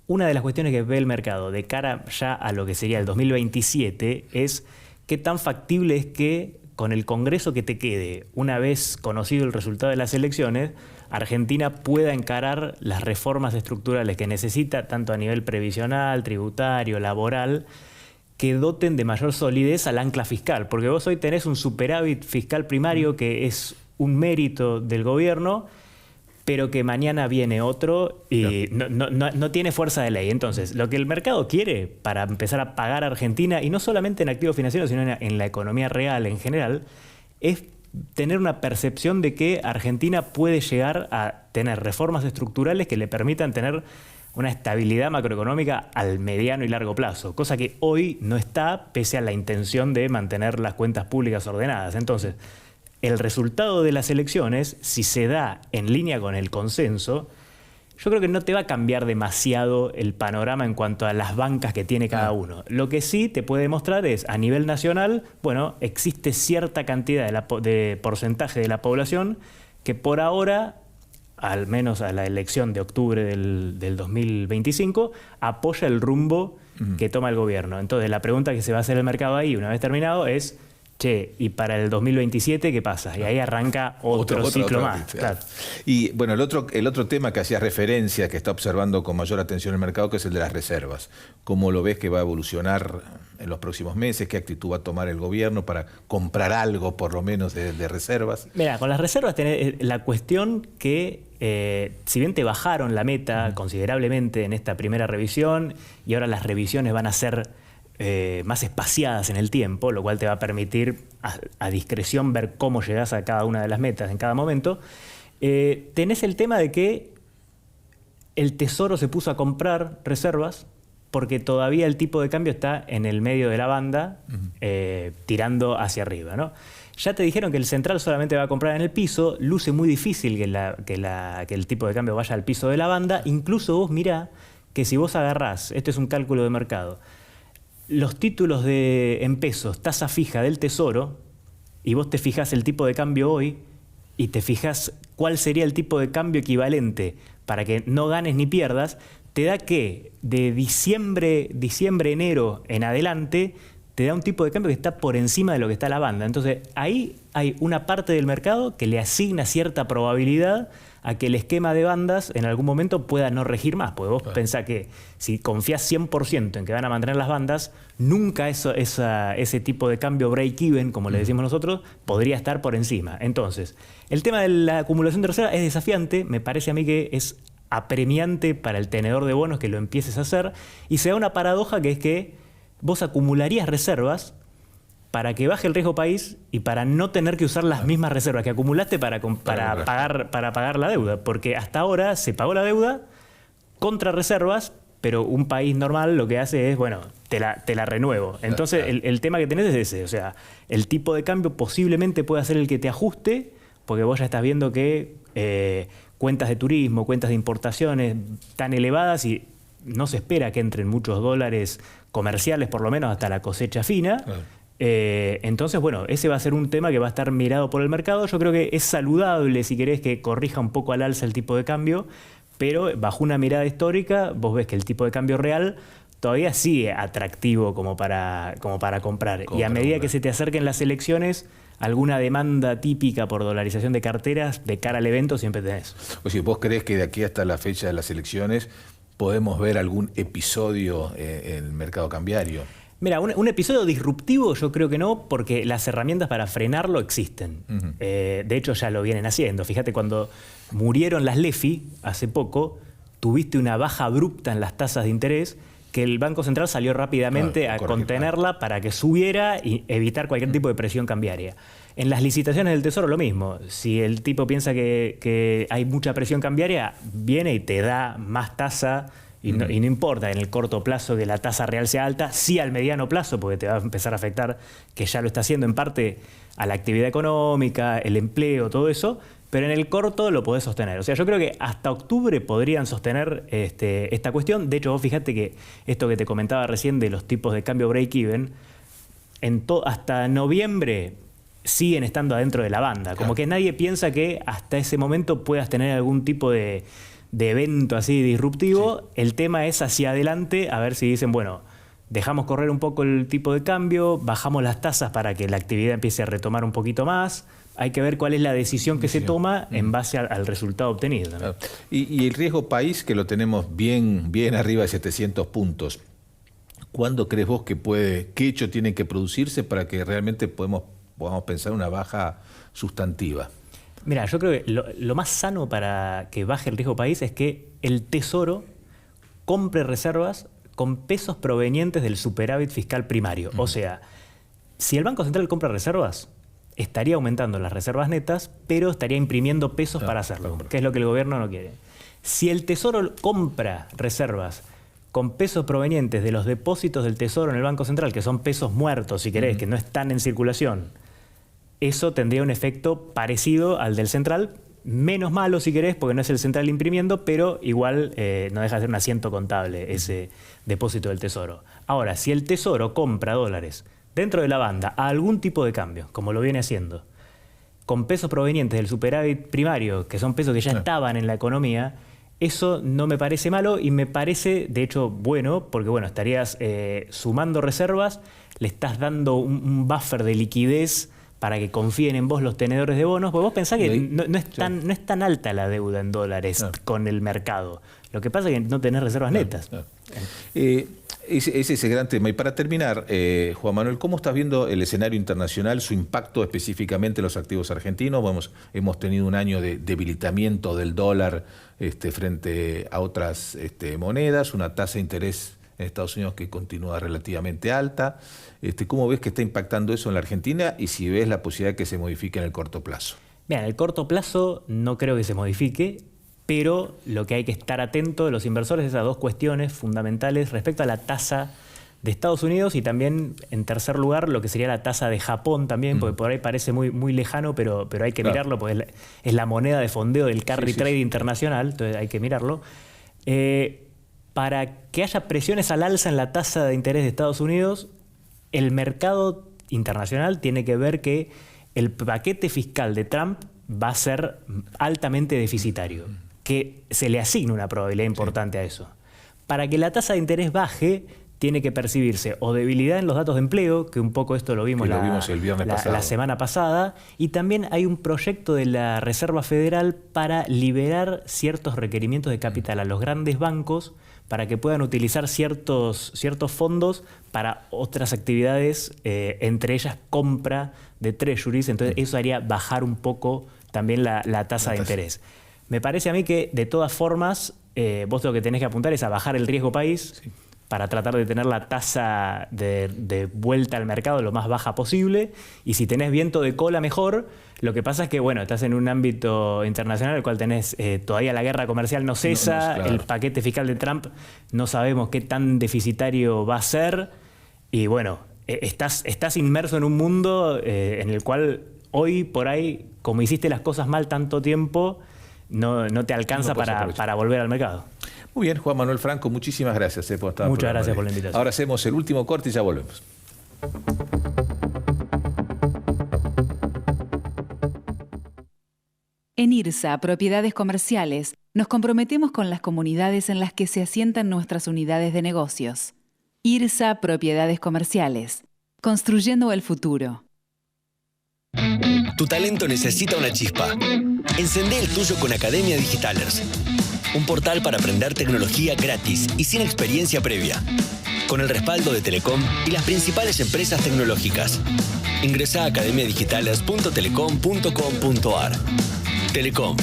una de las cuestiones que ve el mercado de cara ya a lo que sería el 2027 es qué tan factible es que con el Congreso que te quede, una vez conocido el resultado de las elecciones, Argentina pueda encarar las reformas estructurales que necesita, tanto a nivel previsional, tributario, laboral, que doten de mayor solidez al ancla fiscal. Porque vos hoy tenés un superávit fiscal primario que es un mérito del gobierno, pero que mañana viene otro y no tiene fuerza de ley. Entonces, lo que el mercado quiere para empezar a pagar a Argentina, y no solamente en activos financieros, sino en la economía real en general, es tener una percepción de que Argentina puede llegar a tener reformas estructurales que le permitan tener una estabilidad macroeconómica al mediano y largo plazo, cosa que hoy no está, pese a la intención de mantener las cuentas públicas ordenadas. Entonces, el resultado de las elecciones, si se da en línea con el consenso, yo creo que no te va a cambiar demasiado el panorama en cuanto a las bancas que tiene cada uno. Lo que sí te puede demostrar es, a nivel nacional, bueno, existe cierta cantidad de porcentaje de la población que por ahora, al menos a la elección de octubre del 2025, apoya el rumbo que toma el gobierno. Entonces, la pregunta que se va a hacer el mercado ahí, una vez terminado, es: che, ¿y para el 2027 qué pasa? Y ahí arranca otro ciclo más. Claro. Y bueno, el otro tema que hacías referencia, que está observando con mayor atención el mercado, que es el de las reservas. ¿Cómo lo ves que va a evolucionar en los próximos meses? ¿Qué actitud va a tomar el gobierno para comprar algo, por lo menos, de reservas? Mira, con las reservas tenés la cuestión que, si bien te bajaron la meta considerablemente en esta primera revisión, y ahora las revisiones van a ser más espaciadas en el tiempo, lo cual te va a permitir a discreción ver cómo llegás a cada una de las metas en cada momento, tenés el tema de que el Tesoro se puso a comprar reservas porque todavía el tipo de cambio está en el medio de la banda, tirando hacia arriba, ¿no? Ya te dijeron que el central solamente va a comprar en el piso, luce muy difícil que el tipo de cambio vaya al piso de la banda. Incluso vos mirá que si vos agarrás, este es un cálculo de mercado, los títulos en pesos, tasa fija del Tesoro, y vos te fijás el tipo de cambio hoy, y te fijás cuál sería el tipo de cambio equivalente para que no ganes ni pierdas, te da que de diciembre, enero en adelante, te da un tipo de cambio que está por encima de lo que está la banda. Entonces, ahí hay una parte del mercado que le asigna cierta probabilidad a que el esquema de bandas en algún momento pueda no regir más. Porque vos pensás que si confías 100% en que van a mantener las bandas, nunca ese tipo de cambio break-even, como le decimos nosotros, podría estar por encima. Entonces, el tema de la acumulación de reserva es desafiante. Me parece a mí que es apremiante para el tenedor de bonos que lo empieces a hacer. Y se da una paradoja que es que vos acumularías reservas para que baje el riesgo país y para no tener que usar las mismas reservas que acumulaste para pagar la deuda. Porque hasta ahora se pagó la deuda contra reservas, pero un país normal lo que hace es, bueno, te la renuevo. Entonces el tema que tenés es ese, o sea, el tipo de cambio posiblemente pueda ser el que te ajuste, porque vos ya estás viendo que cuentas de turismo, cuentas de importaciones tan elevadas y no se espera que entren muchos dólares comerciales, por lo menos hasta la cosecha fina. Entonces, bueno, ese va a ser un tema que va a estar mirado por el mercado. Yo creo que es saludable, si querés, que corrija un poco al alza el tipo de cambio, pero bajo una mirada histórica vos ves que el tipo de cambio real todavía sigue atractivo como para comprar. Y a medida que se te acerquen las elecciones, alguna demanda típica por dolarización de carteras de cara al evento siempre tenés. O sea, ¿vos creés que de aquí hasta la fecha de las elecciones podemos ver algún episodio en el mercado cambiario? Mira, un episodio disruptivo yo creo que no, porque las herramientas para frenarlo existen. De hecho, ya lo vienen haciendo. Fíjate, cuando murieron las LEFI hace poco, tuviste una baja abrupta en las tasas de interés que el Banco Central salió rápidamente a contenerla para que subiera y evitar cualquier tipo de presión cambiaria. En las licitaciones del Tesoro lo mismo. Si el tipo piensa que hay mucha presión cambiaria, viene y te da más tasa. Y no importa en el corto plazo que la tasa real sea alta, sí al mediano plazo, porque te va a empezar a afectar, que ya lo está haciendo en parte, a la actividad económica, el empleo, todo eso, pero en el corto lo podés sostener. O sea, yo creo que hasta octubre podrían sostener esta cuestión. De hecho, vos fíjate que esto que te comentaba recién de los tipos de cambio break-even, hasta noviembre siguen estando adentro de la banda. Como que nadie piensa que hasta ese momento puedas tener algún tipo de evento así disruptivo. El tema es hacia adelante, a ver si dicen, bueno, dejamos correr un poco el tipo de cambio, bajamos las tasas para que la actividad empiece a retomar un poquito más. Hay que ver cuál es la decisión que se toma en base al resultado obtenido. Claro. Y el riesgo país, que lo tenemos bien arriba de 700 puntos, ¿cuándo crees vos que qué hecho tiene que producirse para que realmente podamos pensar una baja sustantiva? Mira, yo creo que lo más sano para que baje el riesgo país es que el Tesoro compre reservas con pesos provenientes del superávit fiscal primario. O sea, si el Banco Central compra reservas, estaría aumentando las reservas netas, pero estaría imprimiendo pesos para hacerlo, que es lo que el gobierno no quiere. Si el Tesoro compra reservas con pesos provenientes de los depósitos del Tesoro en el Banco Central, que son pesos muertos, si querés, que no están en circulación, eso tendría un efecto parecido al del central, menos malo si querés, porque no es el central imprimiendo, pero igual no deja de ser un asiento contable ese depósito del Tesoro. Ahora, si el Tesoro compra dólares dentro de la banda a algún tipo de cambio, como lo viene haciendo, con pesos provenientes del superávit primario, que son pesos que ya estaban en la economía, eso no me parece malo y me parece, de hecho, bueno, porque bueno, estarías sumando reservas, le estás dando un buffer de liquidez para que confíen en vos los tenedores de bonos, porque vos pensás que no es tan alta la deuda en dólares con el mercado. Lo que pasa es que no tenés reservas netas. Ese es el gran tema. Y para terminar, Juan Manuel, ¿cómo estás viendo el escenario internacional, su impacto específicamente en los activos argentinos? Hemos tenido un año de debilitamiento del dólar frente a otras monedas, una tasa de interés en Estados Unidos que continúa relativamente alta. ¿Cómo ves que está impactando eso en la Argentina y si ves la posibilidad de que se modifique en el corto plazo? Mira, en el corto plazo no creo que se modifique, pero lo que hay que estar atento de los inversores es a dos cuestiones fundamentales respecto a la tasa de Estados Unidos y también, en tercer lugar, lo que sería la tasa de Japón también, porque por ahí parece muy lejano, pero hay que mirarlo, porque es la moneda de fondeo del carry trade internacional, entonces hay que mirarlo. Para que haya presiones al alza en la tasa de interés de Estados Unidos, el mercado internacional tiene que ver que el paquete fiscal de Trump va a ser altamente deficitario, que se le asigne una probabilidad importante a eso. Para que la tasa de interés baje, tiene que percibirse o debilidad en los datos de empleo, que un poco esto lo vimos el viernes pasado. La semana pasada, y también hay un proyecto de la Reserva Federal para liberar ciertos requerimientos de capital a los grandes bancos para que puedan utilizar ciertos fondos para otras actividades, entre ellas compra de treasuries. Entonces eso haría bajar un poco también la tasa de interés. Me parece a mí que de todas formas vos lo que tenés que apuntar es a bajar el riesgo país, para tratar de tener la tasa de vuelta al mercado lo más baja posible. Y si tenés viento de cola, mejor. Lo que pasa es que, bueno, estás en un ámbito internacional en el cual tenés todavía la guerra comercial no cesa, claro. El paquete fiscal de Trump no sabemos qué tan deficitario va a ser. Y bueno, estás inmerso en un mundo en el cual hoy, por ahí, como hiciste las cosas mal tanto tiempo, no te alcanza para volver al mercado. Muy bien, Juan Manuel Franco, muchísimas gracias por estar. Muchas gracias por la invitación. Ahora hacemos el último corte y ya volvemos. En IRSA, Propiedades Comerciales, nos comprometemos con las comunidades en las que se asientan nuestras unidades de negocios. IRSA, Propiedades Comerciales, construyendo el futuro. Tu talento necesita una chispa. Encendé el tuyo con Academia Digitalers, un portal para aprender tecnología gratis y sin experiencia previa, con el respaldo de Telecom y las principales empresas tecnológicas. Ingresá a academiadigitalers.telecom.com.ar. Telecom.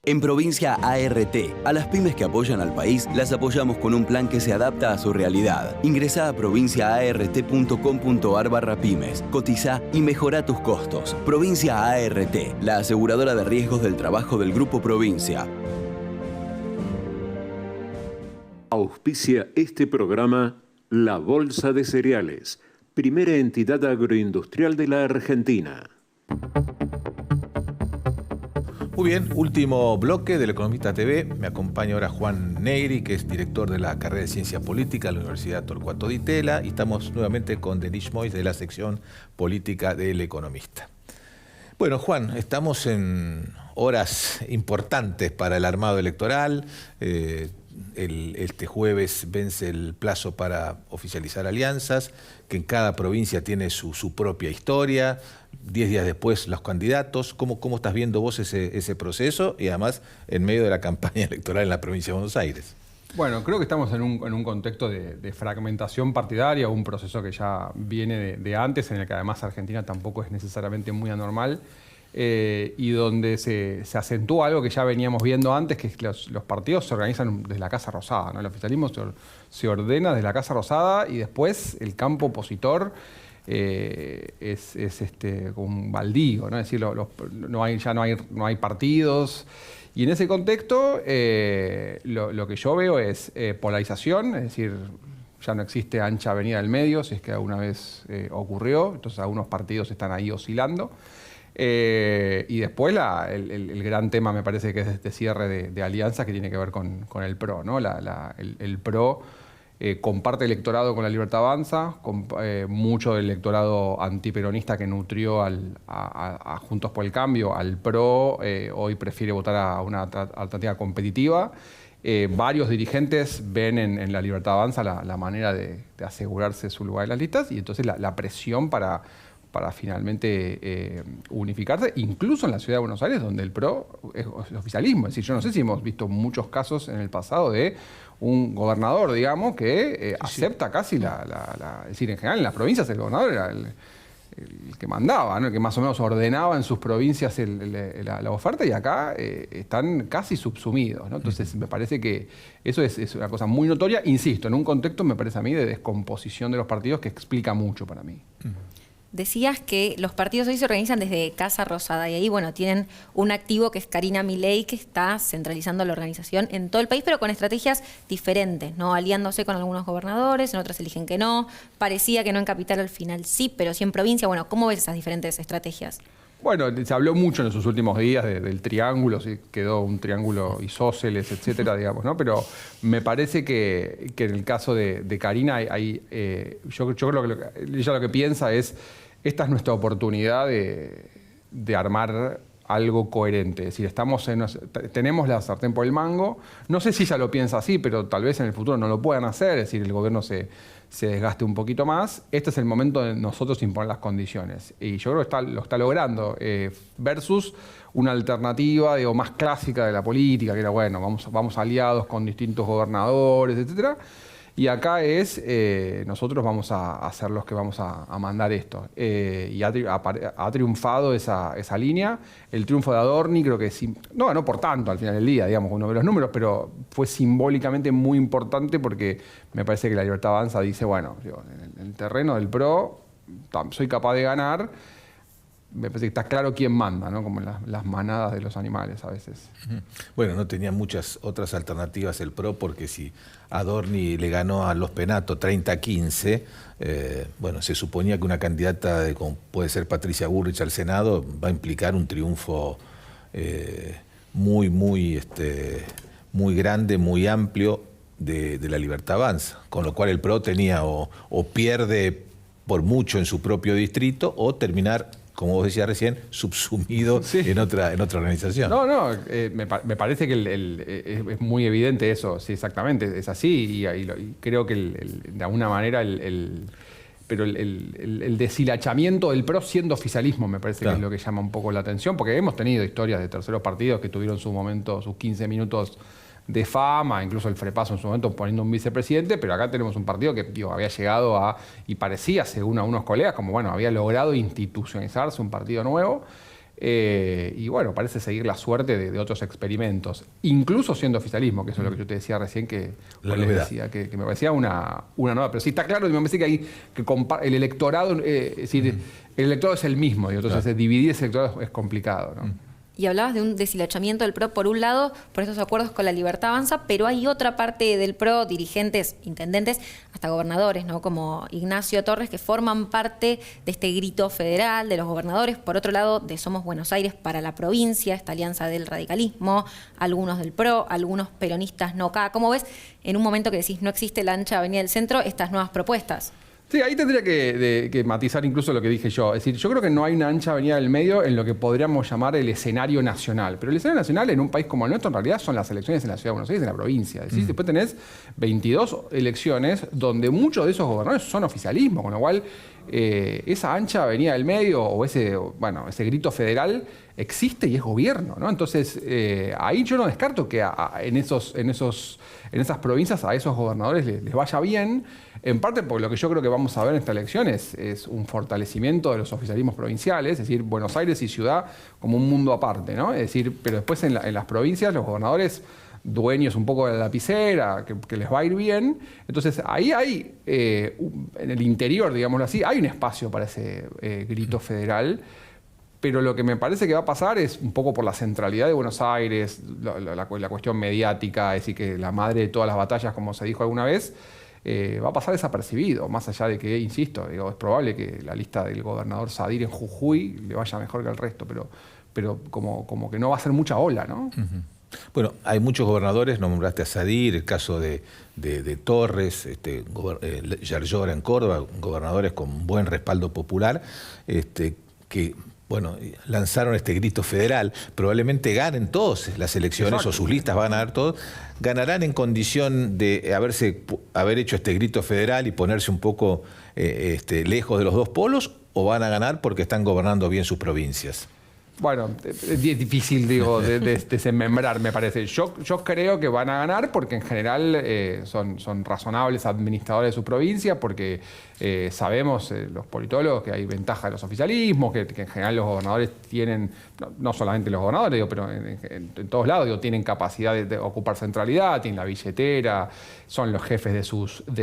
En Provincia ART, a las pymes que apoyan al país, las apoyamos con un plan que se adapta a su realidad. Ingresá a provinciaart.com.ar/pymes, cotizá y mejorá tus costos. Provincia ART, la aseguradora de riesgos del trabajo del Grupo Provincia. Auspicia este programa La Bolsa de Cereales, primera entidad agroindustrial de la Argentina. Muy bien, último bloque del Economista TV. Me acompaña ahora Juan Negri, que es director de la carrera de Ciencia Política de la Universidad Torcuato Di Tella, y estamos nuevamente con Denis Mois de la sección Política del Economista. Bueno, Juan, estamos en horas importantes para el armado electoral. Este jueves vence el plazo para oficializar alianzas, que en cada provincia tiene su propia historia. 10 días después los candidatos. ¿Cómo estás viendo vos ese proceso y además en medio de la campaña electoral en la provincia de Buenos Aires? Bueno, creo que estamos en un contexto de fragmentación partidaria, un proceso que ya viene de antes, en el que además Argentina tampoco es necesariamente muy anormal, y donde se acentúa algo que ya veníamos viendo antes, que es que los partidos se organizan desde la Casa Rosada, ¿no? El oficialismo se ordena desde la Casa Rosada y después el campo opositor es un baldío, ¿no? Es decir, no hay partidos. Y en ese contexto lo que yo veo es polarización, es decir, ya no existe ancha avenida del medio, si es que alguna vez ocurrió, entonces algunos partidos están ahí oscilando. Y después el gran tema me parece que es este cierre de alianzas que tiene que ver con el PRO, ¿no? El PRO comparte electorado con la Libertad Avanza, mucho del electorado antiperonista que nutrió a Juntos por el Cambio, al PRO, hoy prefiere votar a una alternativa competitiva. Varios dirigentes ven en la Libertad Avanza la manera de asegurarse su lugar en las listas, y entonces la presión para finalmente unificarse, incluso en la ciudad de Buenos Aires, donde el PRO es el oficialismo. Es decir, yo no sé si hemos visto muchos casos en el pasado de un gobernador, digamos, que acepta casi es decir, en general en las provincias el gobernador era el que mandaba, ¿no? El que más o menos ordenaba en sus provincias la oferta, y acá están casi subsumidos, ¿no? Entonces me parece que eso es una cosa muy notoria, insisto, en un contexto, me parece a mí, de descomposición de los partidos que explica mucho para mí. Decías que los partidos hoy se organizan desde Casa Rosada y ahí, bueno, tienen un activo que es Karina Milei, que está centralizando la organización en todo el país, pero con estrategias diferentes, ¿no? Aliándose con algunos gobernadores, en otras eligen que no. Parecía que no en capital, al final sí, pero sí en provincia. Bueno, ¿cómo ves esas diferentes estrategias? Bueno, se habló mucho en esos últimos días del triángulo, ¿sí? Quedó un triángulo isósceles, etcétera, digamos, ¿no? Pero me parece que en el caso de Karina, yo creo que ella lo que piensa es: esta es nuestra oportunidad de armar algo coherente. Es decir, tenemos la sartén por el mango. No sé si ella lo piensa así, pero tal vez en el futuro no lo puedan hacer. Es decir, el gobierno se desgaste un poquito más. Este es el momento de nosotros imponer las condiciones. Y yo creo que lo está logrando. Versus una alternativa, más clásica de la política, que era, bueno, vamos aliados con distintos gobernadores, etcétera. Y acá nosotros vamos a hacer los que vamos a mandar esto. Y ha triunfado esa línea. El triunfo de Adorni creo que no ganó por tanto al final del día, digamos, uno ve los números, pero fue simbólicamente muy importante porque me parece que la Libertad Avanza dice, bueno, en el terreno del PRO soy capaz de ganar. Me parece que está claro quién manda, ¿no? Como las manadas de los animales a veces. Bueno, no tenía muchas otras alternativas el PRO, porque si Adorni le ganó a los Penato 30-15, bueno, se suponía que una candidata como puede ser Patricia Bullrich al Senado va a implicar un triunfo muy grande, muy amplio de la Libertad Avanza, con lo cual el PRO tenía o pierde por mucho en su propio distrito o terminar, como vos decías recién, subsumido en otra organización. Me parece que es muy evidente eso, sí, exactamente, es así, y creo que de alguna manera pero el deshilachamiento del PRO siendo oficialismo me parece que es lo que llama un poco la atención, porque hemos tenido historias de terceros partidos que tuvieron su momento, sus 15 minutos de fama, incluso el Frepaso en su momento poniendo un vicepresidente, pero acá tenemos un partido que había llegado y parecía, según algunos colegas, como había logrado institucionalizarse un partido nuevo, y bueno, parece seguir la suerte de otros experimentos, incluso siendo oficialismo, que eso es lo que yo te decía recién, que me parecía una nueva, pero sí está claro, y me parece que hay el electorado, es decir, el electorado es el mismo, y entonces dividir ese electorado es complicado, ¿no? Y hablabas de un deshilachamiento del PRO, por un lado, por estos acuerdos con la Libertad Avanza, pero hay otra parte del PRO, dirigentes, intendentes, hasta gobernadores, ¿no? Como Ignacio Torres, que forman parte de este grito federal de los gobernadores. Por otro lado, de Somos Buenos Aires para la provincia, esta alianza del radicalismo, algunos del PRO, algunos peronistas no acá. ¿Cómo ves, en un momento que decís no existe la ancha avenida del centro, estas nuevas propuestas? Sí, ahí tendría que matizar incluso lo que dije yo. Es decir, yo creo que no hay una ancha avenida del medio en lo que podríamos llamar el escenario nacional. Pero el escenario nacional en un país como el nuestro en realidad son las elecciones en la Ciudad de Buenos Aires, en la provincia. Es decir, después tenés 22 elecciones donde muchos de esos gobernadores son oficialismo, con lo cual esa ancha avenida del medio o ese grito federal existe y es gobierno, ¿no? Entonces, ahí yo no descarto que en esas provincias a esos gobernadores les vaya bien, en parte porque lo que yo creo que vamos a ver en esta elección es un fortalecimiento de los oficialismos provinciales, es decir, Buenos Aires y ciudad como un mundo aparte, ¿no? Es decir, pero después en las provincias los gobernadores dueños un poco de la lapicera, que les va a ir bien. Entonces ahí hay, en el interior, digámoslo así, hay un espacio para ese grito federal. Pero lo que me parece que va a pasar es un poco por la centralidad de Buenos Aires, la cuestión mediática, es decir, que la madre de todas las batallas, como se dijo alguna vez, va a pasar desapercibido, más allá de que, insisto, es probable que la lista del gobernador Sadir en Jujuy le vaya mejor que al resto, pero como que no va a ser mucha ola, ¿no? Bueno, hay muchos gobernadores, nombraste a Sadir, el caso de Torres, Yarlora en Córdoba, gobernadores con buen respaldo popular, que lanzaron este grito federal, probablemente ganen todas las elecciones. Exacto. O sus listas van a ganar todos, ganarán en condición de haber hecho este grito federal y ponerse un poco lejos de los dos polos, o van a ganar porque están gobernando bien sus provincias. Bueno, es difícil, de desmembrar, me parece. Yo creo que van a ganar porque en general son razonables administradores de su provincia, porque sabemos, los politólogos, que hay ventaja de los oficialismos, que en general los gobernadores tienen, no solamente los gobernadores, pero en todos lados, tienen capacidad de ocupar centralidad, tienen la billetera, son los jefes de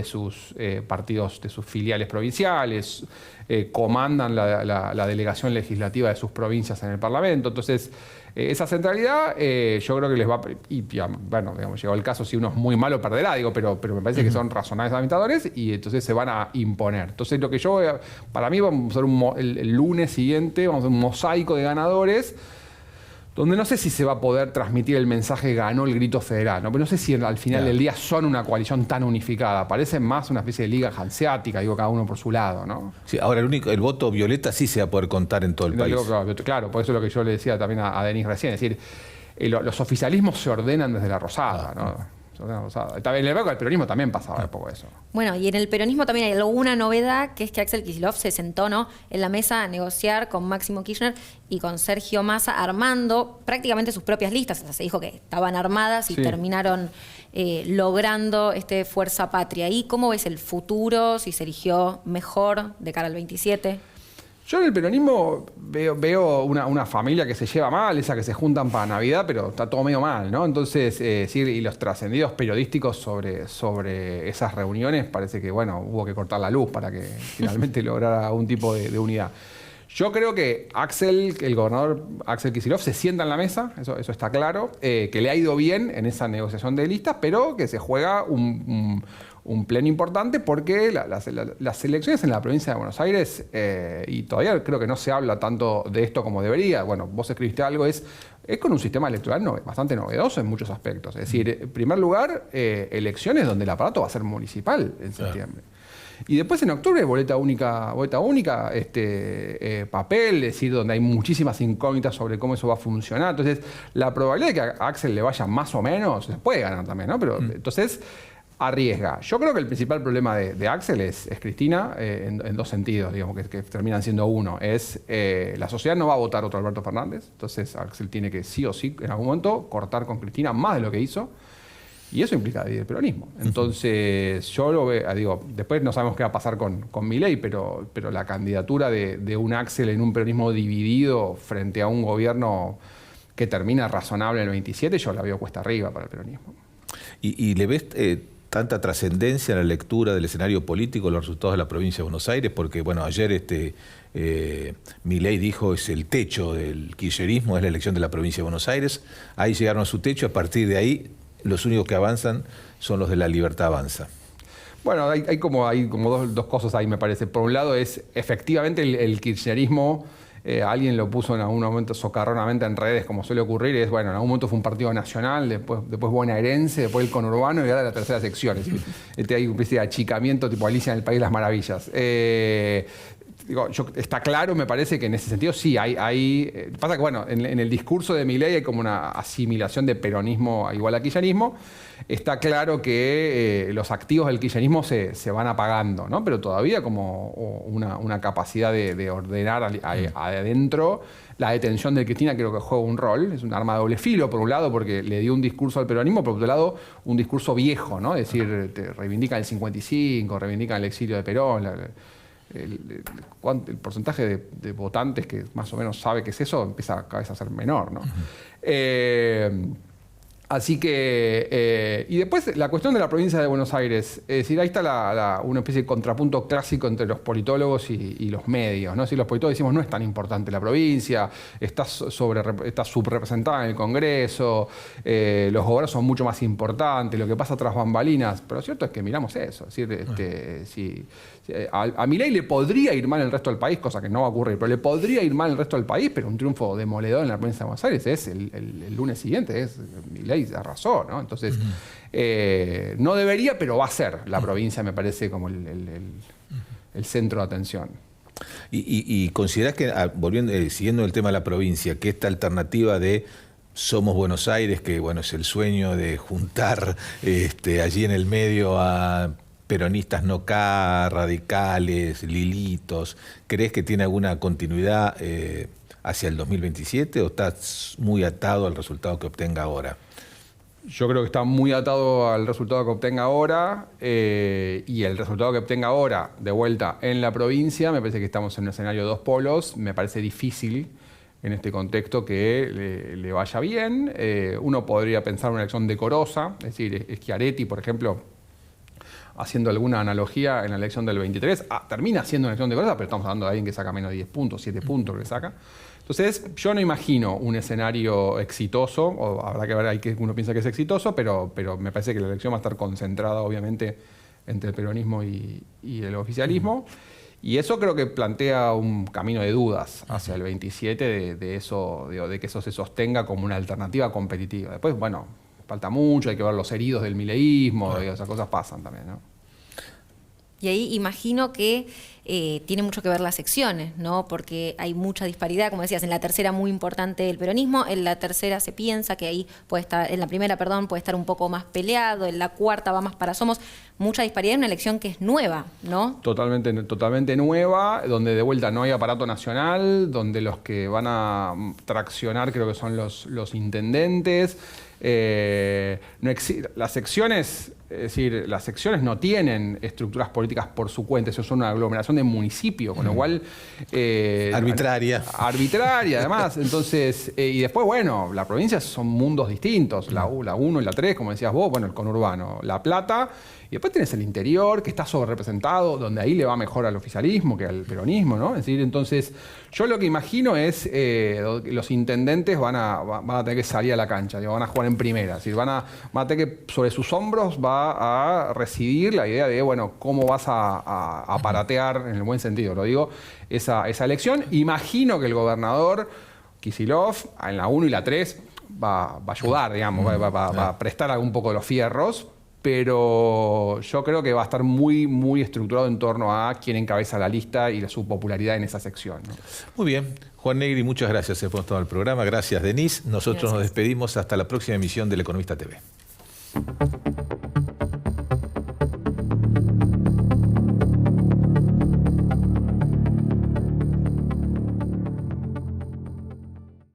sus partidos, de sus filiales provinciales, comandan la delegación legislativa de sus provincias en el Parlamento. Entonces, esa centralidad yo creo que les va... Y bueno, digamos, llegado el caso, si uno es muy malo perderá, pero me parece que son razonables administradores y entonces se van a imponer. Entonces, lo que yo para mí vamos a hacer el lunes siguiente, vamos a hacer un mosaico de ganadores, donde no sé si se va a poder transmitir el mensaje ganó el grito federal, ¿no? Pero no sé si al final del día son una coalición tan unificada. Parecen más una especie de liga hanseática, digo, cada uno por su lado, ¿no? Sí, ahora el voto violeta sí se va a poder contar en todo el país. Claro, por eso es lo que yo le decía también a Denis recién, es decir, los oficialismos se ordenan desde la Rosada, ¿no? O sea, en la época del peronismo también pasaba un poco eso. Bueno, y en el peronismo también hay alguna novedad, que es que Axel Kicillof se sentó, ¿no?, en la mesa a negociar con Máximo Kirchner y con Sergio Massa, armando prácticamente sus propias listas. O sea, se dijo que estaban armadas y terminaron logrando Fuerza Patria. ¿Y cómo ves el futuro, si se eligió mejor de cara al 27? Yo en el peronismo veo una familia que se lleva mal, esa que se juntan para Navidad, pero está todo medio mal, ¿no? Entonces, y los trascendidos periodísticos sobre esas reuniones, parece que, bueno, hubo que cortar la luz para que finalmente lograra algún tipo de unidad. Yo creo que el gobernador Axel Kicillof se sienta en la mesa, eso está claro, que le ha ido bien en esa negociación de listas, pero que se juega un pleno importante porque las elecciones en la provincia de Buenos Aires, y todavía creo que no se habla tanto de esto como debería, bueno, vos escribiste algo, es con un sistema electoral bastante novedoso en muchos aspectos. Es decir, en primer lugar, elecciones donde el aparato va a ser municipal en septiembre. Y después en octubre, boleta única, papel, es decir, donde hay muchísimas incógnitas sobre cómo eso va a funcionar. Entonces, la probabilidad de que a Axel le vaya más o menos, se puede ganar también, ¿no? Pero entonces arriesga. Yo creo que el principal problema de Axel es Cristina, en dos sentidos, digamos, que terminan siendo uno. La sociedad no va a votar otro Alberto Fernández, entonces Axel tiene que sí o sí, en algún momento, cortar con Cristina más de lo que hizo. Y eso implica dividir el peronismo. Entonces, yo lo veo, después no sabemos qué va a pasar con Milei, pero la candidatura de un Axel en un peronismo dividido frente a un gobierno que termina razonable en el 27, yo la veo cuesta arriba para el peronismo. ¿Y le ves tanta trascendencia en la lectura del escenario político, los resultados de la provincia de Buenos Aires? Porque, bueno, ayer Milei dijo es el techo del kirchnerismo, es la elección de la provincia de Buenos Aires. Ahí llegaron a su techo, a partir de ahí los únicos que avanzan son los de La Libertad Avanza. Bueno, hay como dos cosas ahí, me parece. Por un lado es efectivamente el kirchnerismo, alguien lo puso en algún momento socarronamente en redes, como suele ocurrir, en algún momento fue un partido nacional, después bonaerense, después el conurbano y ahora la tercera sección. Es decir, hay una especie de achicamiento tipo Alicia en el País de las Maravillas. Está claro, me parece que en ese sentido sí hay pasa que, bueno, en el discurso de Milei hay como una asimilación de peronismo igual a kirchnerismo. Está claro que los activos del kirchnerismo se van apagando, ¿no? Pero todavía como una capacidad de ordenar adentro. La detención de Cristina creo que juega un rol, es un arma de doble filo, por un lado, porque le dio un discurso al peronismo, por otro lado, un discurso viejo, ¿no? Es decir, reivindican el 55, reivindican el exilio de Perón, el porcentaje de votantes que más o menos sabe qué es eso empieza cada vez a ser menor, ¿no? Así que, y después la cuestión de la provincia de Buenos Aires, es decir, ahí está una especie de contrapunto clásico entre los politólogos y los medios, ¿no? Si los politólogos decimos no es tan importante la provincia, está subrepresentada en el Congreso, los gobiernos son mucho más importantes, lo que pasa tras bambalinas, pero lo cierto es que miramos eso, es decir, a Milei le podría ir mal el resto del país, cosa que no va a ocurrir, pero le podría ir mal el resto del país, pero un triunfo demoledor en la provincia de Buenos Aires es el lunes siguiente, Milei arrasó, ¿no? Entonces, no debería, pero va a ser la provincia, me parece, como el centro de atención. ¿Y considerás que, siguiendo el tema de la provincia, que esta alternativa de Somos Buenos Aires, que bueno, es el sueño de juntar allí en el medio a peronistas no K, radicales, lilitos, ¿crees que tiene alguna continuidad hacia el 2027 o estás muy atado al resultado que obtenga ahora? Yo creo que está muy atado al resultado que obtenga ahora y el resultado que obtenga ahora, de vuelta, en la provincia, me parece que estamos en un escenario de dos polos, me parece difícil en este contexto que le vaya bien. Uno podría pensar una elección decorosa, es decir, Schiaretti, por ejemplo, haciendo alguna analogía en la elección del 23, termina siendo una elección decorosa, pero estamos hablando de alguien que saca menos de 10 puntos, 7 puntos que saca. Entonces, yo no imagino un escenario exitoso, o habrá que ver ahí que uno piensa que es exitoso, pero me parece que la elección va a estar concentrada, obviamente, entre el peronismo y el oficialismo. Y eso creo que plantea un camino de dudas hacia el 27 de que eso se sostenga como una alternativa competitiva. Después, bueno, falta mucho, hay que ver los heridos del mileísmo, esas cosas pasan también, ¿no? Y ahí imagino que tiene mucho que ver las secciones, ¿no? Porque hay mucha disparidad, como decías, en la tercera muy importante el peronismo, en la tercera se piensa que ahí puede estar, en la primera, perdón, puede estar un poco más peleado, en la cuarta va más para Somos, mucha disparidad en una elección que es nueva, ¿no? Totalmente nueva, donde de vuelta no hay aparato nacional, donde los que van a traccionar creo que son los intendentes. Las secciones, es decir, las secciones no tienen estructuras políticas por su cuenta, eso son una aglomeración de municipios, con lo cual... arbitraria. Arbitraria, además. Entonces, y después, bueno, las provincias son mundos distintos, la 1 y la 3, como decías vos, bueno, el conurbano, La Plata, y después tienes el interior, que está sobrerepresentado, donde ahí le va mejor al oficialismo que al peronismo, ¿no? Es decir, entonces, yo lo que imagino es los intendentes van a tener que salir a la cancha, van a jugar en primera, es decir, van a tener que, sobre sus hombros va a residir la idea de, bueno, cómo vas a aparatear, en el buen sentido, lo digo, esa elección. Imagino que el gobernador Kicillof, en la 1 y la 3, va a ayudar, digamos, va a prestar algún poco de los fierros, pero yo creo que va a estar muy estructurado en torno a quién encabeza la lista y su popularidad en esa sección, ¿no? Muy bien. Juan Negri, muchas gracias por todo el programa. Gracias, Denise. Nosotros nos despedimos hasta la próxima emisión del Economista TV.